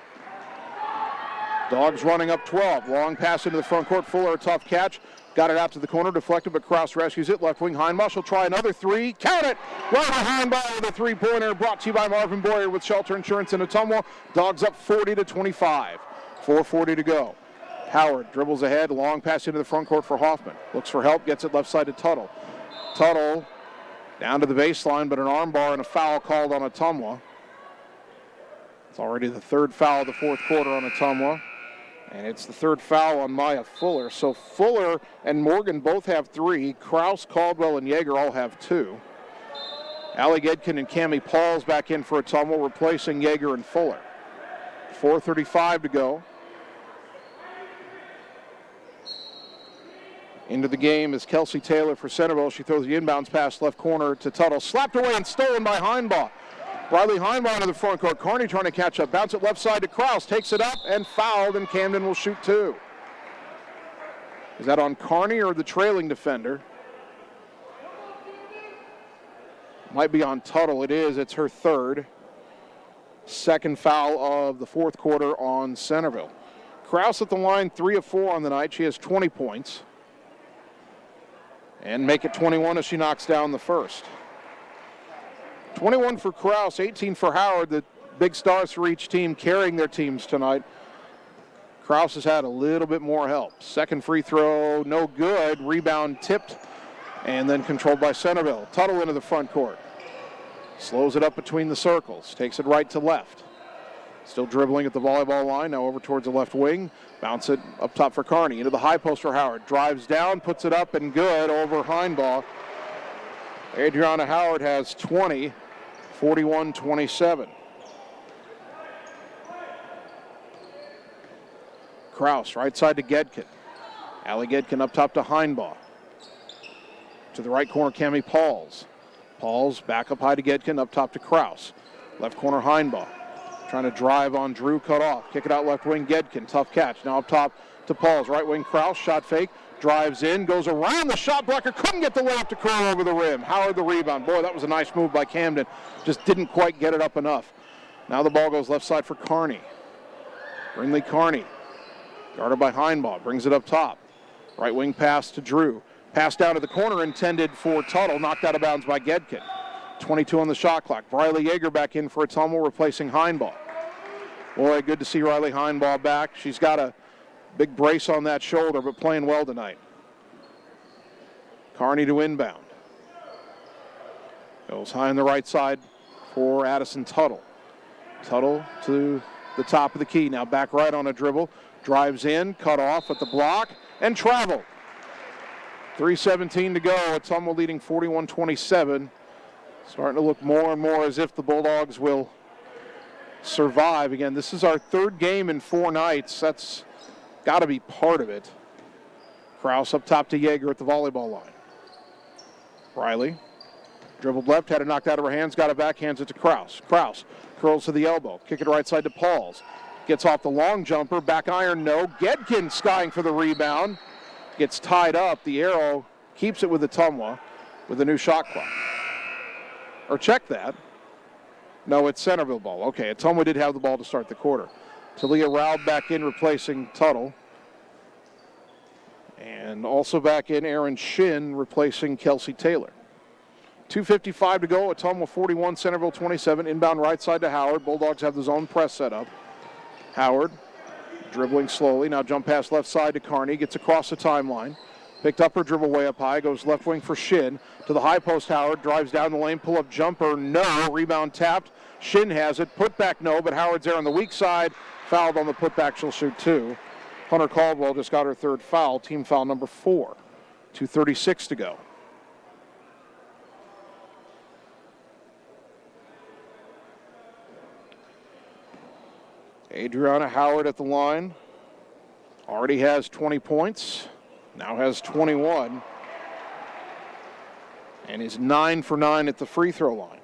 Dogs running up 12. Long pass into the front court. Fuller a tough catch. Got it out to the corner. Deflected, but Krause rescues it. Left wing Heinbaugh. She'll try another 3. Count it! Right behind Heinbaugh with a three-pointer. Brought to you by Marvin Boyer with Shelter Insurance in Ottumwa. Dogs up 40-25. 4:40 to go. Howard dribbles ahead. Long pass into the front court for Hoffman. Looks for help. Gets it left side to Tuttle. Tuttle down to the baseline, but an arm bar and a foul called on Ottumwa. It's already the third foul of the fourth quarter on Ottumwa. And it's the third foul on Maya Fuller. So Fuller and Morgan both have 3. Krause, Caldwell, and Yeager all have 2. Allie Gedkin and Cammie Pauls back in for Ottumwa, replacing Yeager and Fuller. 4:35 to go. Into the game is Kelsey Taylor for Centerville. She throws the inbounds pass left corner to Tuttle. Slapped away and stolen by Heinbaugh. Riley Heinbaugh into the front court. Carney trying to catch up. Bounce it left side to Krause. Takes it up and fouled, and Camden will shoot 2. Is that on Carney or the trailing defender? Might be on Tuttle. It is. It's her third. Second foul of the fourth quarter on Centerville. Krause at the line, 3 of 4 on the night. She has 20 points. And make it 21 as she knocks down the first. 21 for Krause, 18 for Howard, the big stars for each team carrying their teams tonight. Krause has had a little bit more help. Second free throw, no good. Rebound tipped and then controlled by Centerville. Tuttle into the front court. Slows it up between the circles. Takes it right to left. Still dribbling at the volleyball line. Now over towards the left wing. Bounce it up top for Carney. Into the high post for Howard. Drives down, puts it up and good over Heinbaugh. Adriana Howard has 20, 41-27. Krause, right side to Gedkin. Allie Gedkin up top to Heinbaugh. To the right corner, Cammie Pauls. Pauls back up high to Gedkin, up top to Krause. Left corner, Heinbaugh. trying to drive on Drew, cut off. Kick it out left wing, Gedkin, tough catch. Now up top to Pauls, right wing Kraus, shot fake, drives in, goes around the shot blocker, couldn't get the layup to curl over the rim. Howard the rebound. Boy, that was a nice move by Camden. Just didn't quite get it up enough. Now the ball goes left side for Kearney. Brinley Kearney, guarded by Heinbaugh, brings it up top. Right wing pass to Drew. Pass down to the corner intended for Tuttle, knocked out of bounds by Gedkin. 22 on the shot clock. Riley Yeager back in for Ottumwa, replacing Heinbaugh. Boy, good to see Riley Heinbaugh back. She's got a big brace on that shoulder, but playing well tonight. Kearney to inbound. Goes high on the right side for Addison Tuttle. Tuttle to the top of the key. Now back right on a dribble. Drives in, cut off at the block, and travel. 3:17 to go. Ottumwa leading 41-27. Starting to look more and more as if the Bulldogs will survive. Again, this is our third game in 4 nights. That's got to be part of it. Kraus up top to Yeager at the volleyball line. Riley dribbled left, had it knocked out of her hands, got it back, hands it to Kraus. Kraus curls to the elbow, kick it right side to Pauls. Gets off the long jumper, back iron, no. Gedkin skying for the rebound. Gets tied up. The arrow keeps it with Ottumwa with a new shot clock. Or check that. No, it's Centerville ball. Okay, Ottumwa did have the ball to start the quarter. Talia Raub back in, replacing Tuttle. And also back in Aaron Shin, replacing Kelsey Taylor. 2:55 to go. Ottumwa 41, Centerville 27. Inbound right side to Howard. Bulldogs have the zone press set up. Howard dribbling slowly. Now jump pass left side to Kearney. Gets across the timeline. Picked up her dribble way up high. Goes left wing for Shin. To the high post, Howard. Drives down the lane. Pull up jumper. No. Rebound tapped. Shin has it. Put back no. But Howard's there on the weak side. Fouled on the putback. She'll shoot 2. Hunter Caldwell just got her 3rd foul. Team foul number 4. 2:36 to go. Adriana Howard at the line. Already has 20 points. Now has 21. And is 9 for 9 at the free throw line.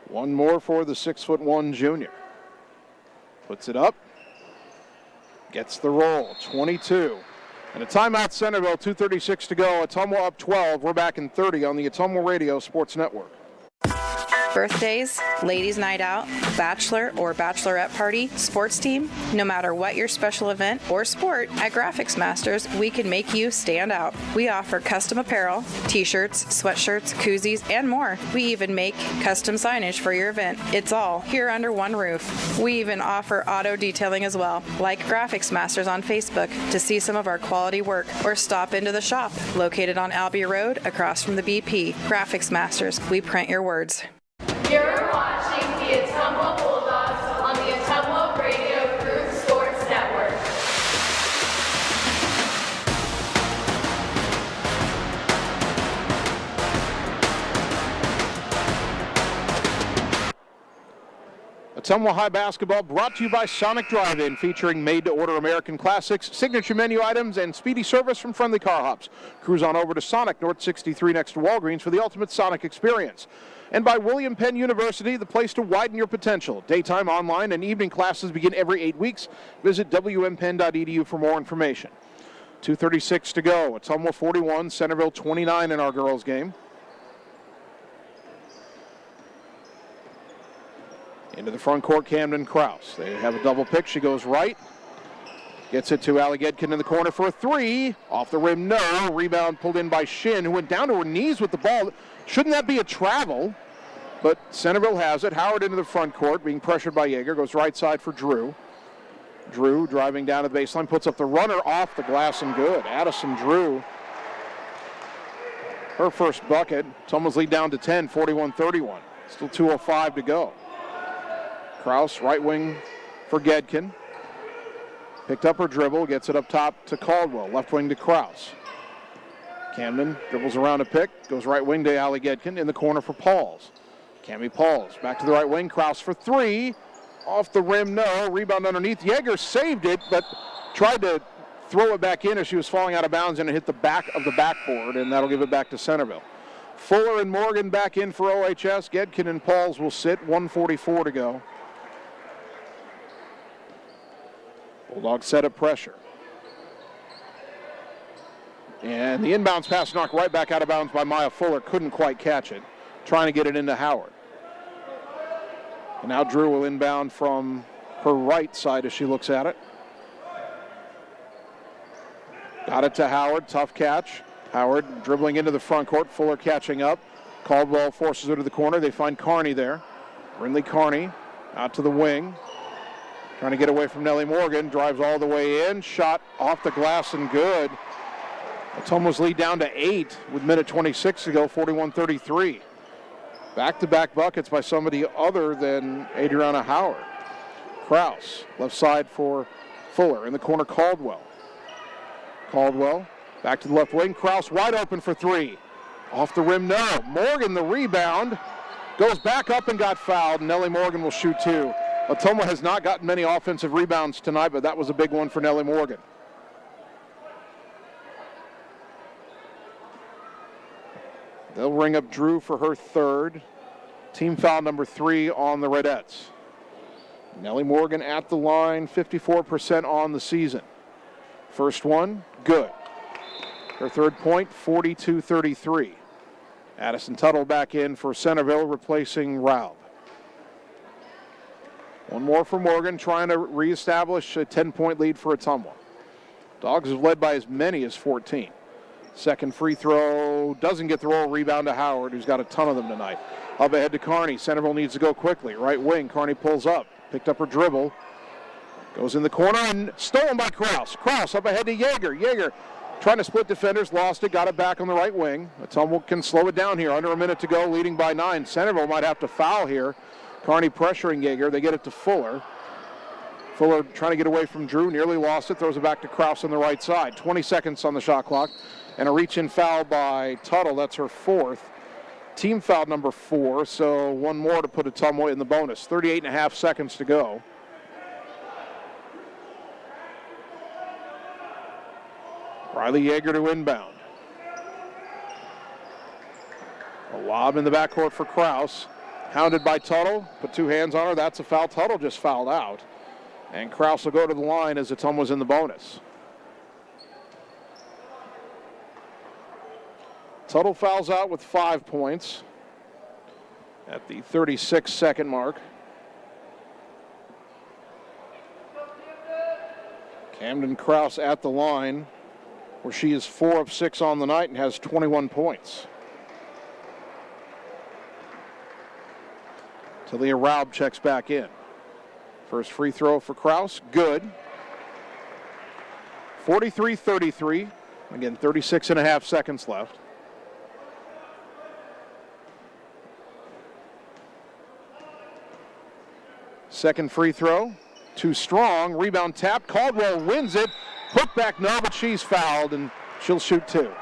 One more for the 6'1" junior. Puts it up. Gets the roll. 22. And a timeout, Centerville. 2:36 to go. Ottumwa up 12. We're back in 30 on the Ottumwa Radio Sports Network. Birthdays, ladies' night out, bachelor or bachelorette party, sports team, no matter what your special event or sport, at Graphics Masters, we can make you stand out. We offer custom apparel, t-shirts, sweatshirts, koozies, and more. We even make custom signage for your event. It's all here under one roof. We even offer auto detailing as well. Like Graphics Masters on Facebook to see some of our quality work, or stop into the shop, located on Albee Road across from the BP. Graphics Masters, we print your words. You're watching the Ottumwa Bulldogs on the Ottumwa Radio Group Sports Network. Ottumwa High Basketball brought to you by Sonic Drive-In, featuring made-to-order American classics, signature menu items, and speedy service from friendly car hops. Cruise on over to Sonic, North 63 next to Walgreens for the ultimate Sonic experience. And by William Penn University, the place to widen your potential. Daytime, online, and evening classes begin every 8 weeks. Visit wmpenn.edu for more information. 2:36 to go. Ottumwa 41, Centerville 29 in our girls' game. Into the front court, Camden Kraus. They have a double pick. She goes right. Gets it to Allie Gedkin in the corner for a 3. Off the rim, no. Rebound pulled in by Shin, who went down to her knees with the ball. Shouldn't that be a travel? But Centerville has it. Howard into the front court, being pressured by Yeager. Goes right side for Drew. Drew driving down to the baseline, puts up the runner off the glass and good. Addison Drew, her first bucket. Ottumwa's lead down to 10, 41-31. Still 2:05 to go. Kraus, right wing for Gedkin. Picked up her dribble, gets it up top to Caldwell. Left wing to Kraus. Camden dribbles around a pick, goes right wing to Allie Gedkin, in the corner for Pauls. Cami Pauls back to the right wing. Kraus for 3. Off the rim, no. Rebound underneath. Yeager saved it, but tried to throw it back in as she was falling out of bounds, and it hit the back of the backboard, and that'll give it back to Centerville. Fuller and Morgan back in for OHS. Gedkin and Pauls will sit. 1:44 to go. Bulldogs set up pressure. And the inbounds pass knocked right back out of bounds by Maya Fuller. Couldn't quite catch it. Trying to get it into Howard. And now Drew will inbound from her right side as she looks at it. Got it to Howard. Tough catch. Howard dribbling into the front court. Fuller catching up. Caldwell forces her to the corner. They find Carney there. Brindley Carney out to the wing. Trying to get away from Nellie Morgan. Drives all the way in. Shot off the glass and good. Ottumwa's lead down to 8 with minute 26 to go, 41-33. Back-to-back buckets by somebody other than Adriana Howard. Kraus, left side for Fuller. In the corner, Caldwell. Caldwell, back to the left wing. Kraus wide open for 3. Off the rim, no. Morgan, the rebound. Goes back up and got fouled. Nellie Morgan will shoot 2. Ottumwa has not gotten many offensive rebounds tonight, but that was a big one for Nellie Morgan. They'll ring up Drew for her 3rd. Team foul number 3 on the Redettes. Nellie Morgan at the line, 54% on the season. First one, good. Her 3rd point, 42-33. Addison Tuttle back in for Centerville, replacing Raub. One more for Morgan, trying to reestablish a 10-point lead for Ottumwa. Dogs have led by as many as 14. Second free throw doesn't get the roll. Rebound to Howard, who's got a ton of them tonight. Up ahead to Carney. Centerville needs to go quickly. Right wing, Carney pulls up. Picked up her dribble. Goes in the corner and stolen by Kraus. Kraus up ahead to Yeager. Yeager trying to split defenders, lost it, got it back on the right wing. Ottumwa can slow it down here. Under a minute to go, leading by 9. Centerville might have to foul here. Carney pressuring Yeager. They get it to Fuller. Fuller trying to get away from Drew, nearly lost it, throws it back to Kraus on the right side. 20 seconds on the shot clock. And a reach-in foul by Tuttle. That's her 4th. Team foul number 4, so one more to put Ottumwa in the bonus. 38.5 seconds to go. Riley Yeager to inbound. A lob in the backcourt for Kraus. Hounded by Tuttle. Put 2 hands on her. That's a foul. Tuttle just fouled out. And Kraus will go to the line as Ottumwa's in the bonus. Tuttle fouls out with 5 points at the 36-second mark. Camden Kraus at the line, where she is 4 of 6 on the night and has 21 points. Talia Raub checks back in. First free throw for Kraus, good. 43-33. Again, 36.5 seconds left. Second free throw, too strong. Rebound tapped. Caldwell wins it. Put back, no, but she's fouled, and she'll shoot 2.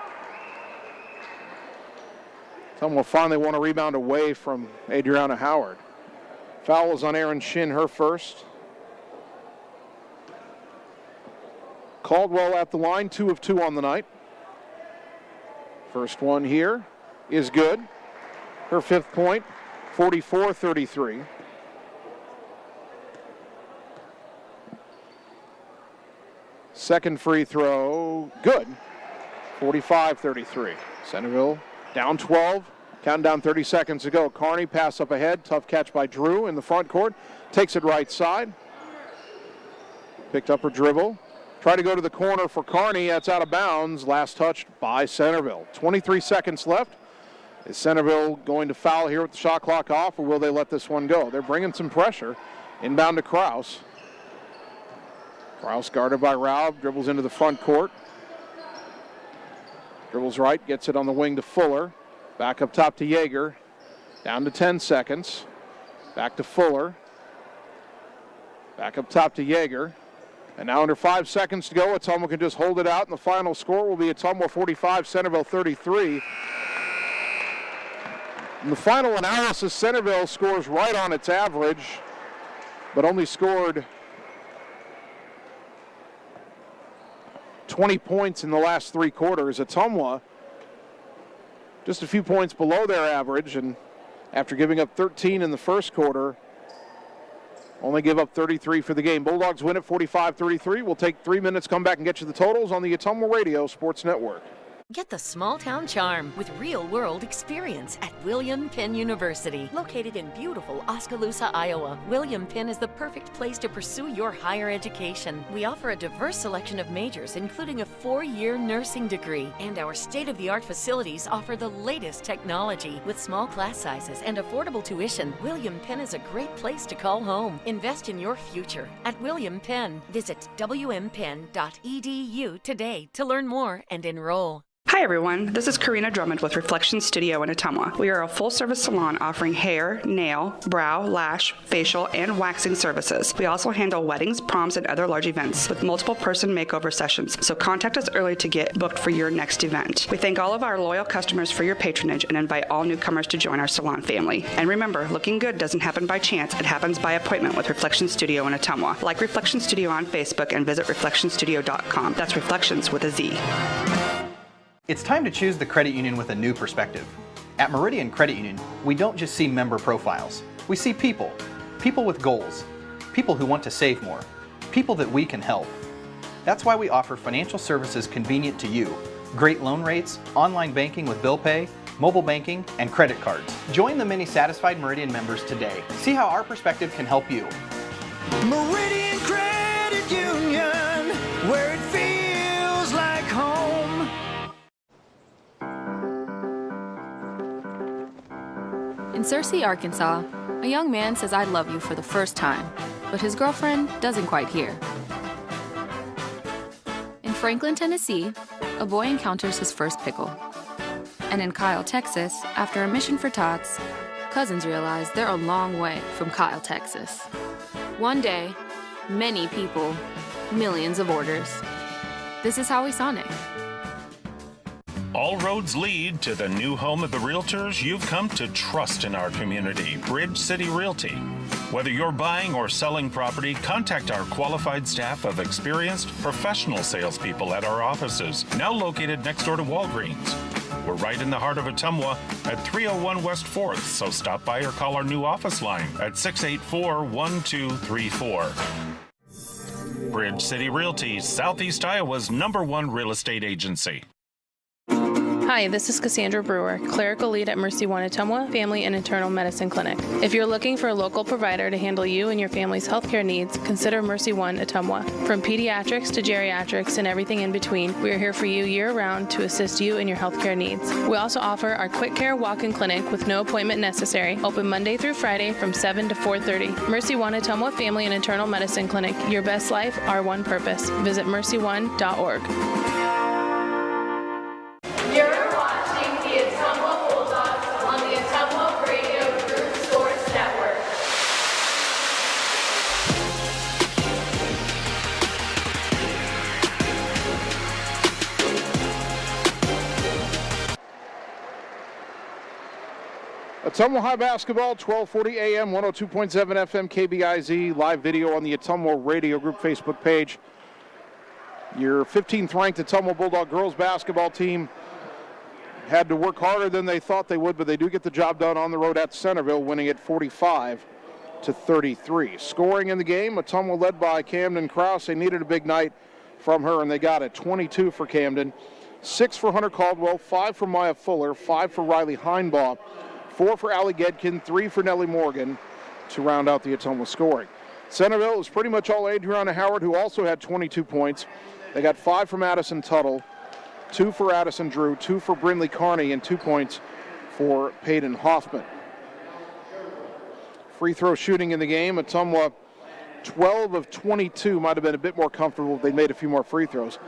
Someone will finally want a rebound away from Adriana Howard. Foul is on Erin Shin, her first. Caldwell at the line, 2 of 2 on the night. First one here is good. Her 5th point, 44-33. Second free throw, good. 45-33. Centerville down 12. Counting down 30 seconds to go. Carney pass up ahead. Tough catch by Drew in the front court. Takes it right side. Picked up her dribble. Tried to go to the corner for Carney. That's out of bounds. Last touched by Centerville. 23 seconds left. Is Centerville going to foul here with the shot clock off, or will they let this one go? They're bringing some pressure. Inbound to Kraus. Kraus guarded by Raub, dribbles into the front court. Dribbles right, gets it on the wing to Fuller. Back up top to Yeager. Down to 10 seconds. Back to Fuller. Back up top to Yeager. And now under 5 seconds to go, Ottumwa can just hold it out, and the final score will be Ottumwa 45, Centerville 33. In the final analysis, Centerville scores right on its average, but only scored 20 points in the last 3 quarters. Ottumwa just a few points below their average, and after giving up 13 in the first quarter, only give up 33 for the game. Bulldogs win at 45-33. We'll take 3 minutes, come back and get you the totals on the Ottumwa Radio Sports Network. Get the small town charm with real-world experience at William Penn University. Located in beautiful Oskaloosa, Iowa, William Penn is the perfect place to pursue your higher education. We offer a diverse selection of majors, including a 4-year nursing degree. And our state-of-the-art facilities offer the latest technology. With small class sizes and affordable tuition, William Penn is a great place to call home. Invest in your future at William Penn. Visit wmpenn.edu today to learn more and enroll. Hi everyone, this is Karina Drummond with Reflection Studio in Ottumwa. We are a full-service salon offering hair, nail, brow, lash, facial, and waxing services. We also handle weddings, proms, and other large events with multiple person makeover sessions, so contact us early to get booked for your next event. We thank all of our loyal customers for your patronage and invite all newcomers to join our salon family. And remember, looking good doesn't happen by chance, it happens by appointment with Reflection Studio in Ottumwa. Like Reflection Studio on Facebook and visit reflectionstudio.com. That's Reflections with a Z. It's time to choose the credit union with a new perspective. At Meridian Credit Union, we don't just see member profiles. We see people. People with goals. People who want to save more. People that we can help. That's why we offer financial services convenient to you. Great loan rates, online banking with bill pay, mobile banking, and credit cards. Join the many satisfied Meridian members today. See how our perspective can help you. Meridian Credit Union, where it feels like home. In Searcy, Arkansas, a young man says I love you for the first time, but his girlfriend doesn't quite hear. In Franklin, Tennessee, a boy encounters his first pickle. And in Kyle, Texas, after a mission for tots, cousins realize they're a long way from Kyle, Texas. One day, many people, millions of orders. This is Howie Sonic. All roads lead to the new home of the realtors you've come to trust in our community, Bridge City Realty. Whether you're buying or selling property, contact our qualified staff of experienced professional salespeople at our offices, now located next door to Walgreens. We're right in the heart of Ottumwa at 301 West 4th, so stop by or call our new office line at 684-1234. Bridge City Realty, Southeast Iowa's #1 real estate agency. Hi, this is Cassandra Brewer, clerical lead at Mercy One Ottumwa Family and Internal Medicine Clinic. If you're looking for a local provider to handle you and your family's healthcare needs, consider Mercy One Ottumwa. From pediatrics to geriatrics and everything in between, we are here for you year-round to assist you in your healthcare needs. We also offer our quick care walk-in clinic with no appointment necessary, open Monday through Friday from 7 to 4:30. Mercy One Ottumwa Family and Internal Medicine Clinic. Your best life, our one purpose. Visit mercyone.org. You're watching the Ottumwa Bulldogs on the Ottumwa Radio Group Sports Network. Ottumwa High Basketball, 1240 AM, 102.7 FM, KBIZ, live video on the Ottumwa Radio Group Facebook page. Your 15th ranked Ottumwa Bulldog girls basketball team had to work harder than they thought they would, but they do get the job done on the road at Centerville, winning it 45-33. Scoring in the game, Ottumwa led by Camden Krause. They needed a big night from her, and they got it. 22 for Camden, 6 for Hunter Caldwell, 5 for Maya Fuller, 5 for Riley Heinbaugh, 4 for Allie Gedkin, 3 for Nellie Morgan to round out the Ottumwa scoring. Centerville was pretty much all Adriana Howard, who also had 22 points. They got 5 for Madison Tuttle, 2 for Addison Drew, 2 for Brindley Carney, and 2 points for Peyton Hoffman. Free throw shooting in the game, Ottumwa 12 of 22, might have been a bit more comfortable if they made a few more free throws.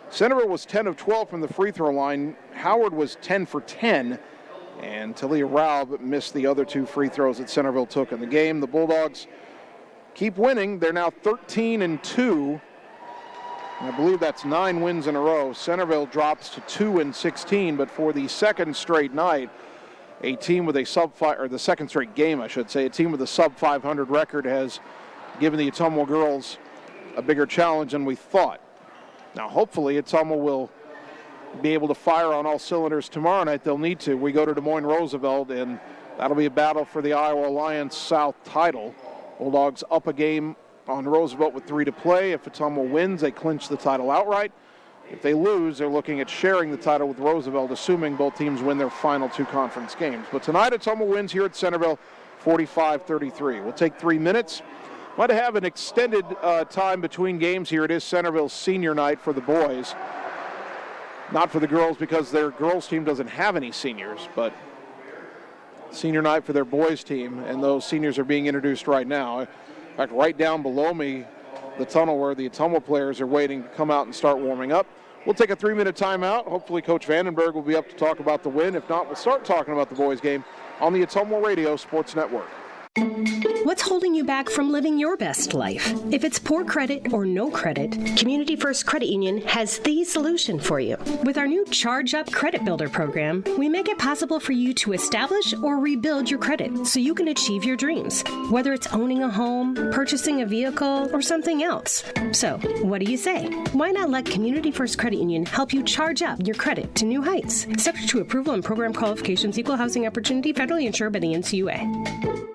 Centerville was 10 of 12 from the free throw line. Howard was 10 for 10, and Talia Raub missed the other 2 free throws that Centerville took in the game. The Bulldogs keep winning. They're now 13-2. I believe that's 9 wins in a row. Centerville drops to 2-16, but for the second straight night, a team with a sub-5, or the second straight game, I should say, a team with a sub-500 record has given the Ottumwa girls a bigger challenge than we thought. Now, hopefully, Ottumwa will be able to fire on all cylinders tomorrow night, they'll need to. We go to Des Moines Roosevelt, and that'll be a battle for the Iowa Alliance South title. Bulldogs up a game on Roosevelt with 3 to play. If Ottumwa wins, they clinch the title outright. If they lose, they're looking at sharing the title with Roosevelt, assuming both teams win their final 2 conference games. But tonight, Ottumwa wins here at Centerville, 45-33. We'll take 3 minutes. Might have an extended time between games here. It is Centerville's senior night for the boys. Not for the girls, because their girls team doesn't have any seniors, but senior night for their boys team, and those seniors are being introduced right now. In fact, right down below me, the tunnel where the Ottumwa players are waiting to come out and start warming up. We'll take a 3-minute timeout. Hopefully Coach Vandenberg will be up to talk about the win. If not, we'll start talking about the boys game on the Ottumwa Radio Sports Network. What's holding you back from living your best life? If it's poor credit or no credit, Community First Credit Union has the solution for you. With our new Charge Up Credit Builder program, we make it possible for you to establish or rebuild your credit so you can achieve your dreams, whether it's owning a home, purchasing a vehicle, or something else. So, what do you say? Why not let Community First Credit Union help you charge up your credit to new heights? Subject to approval and program qualifications, equal housing opportunity, federally insured by the NCUA.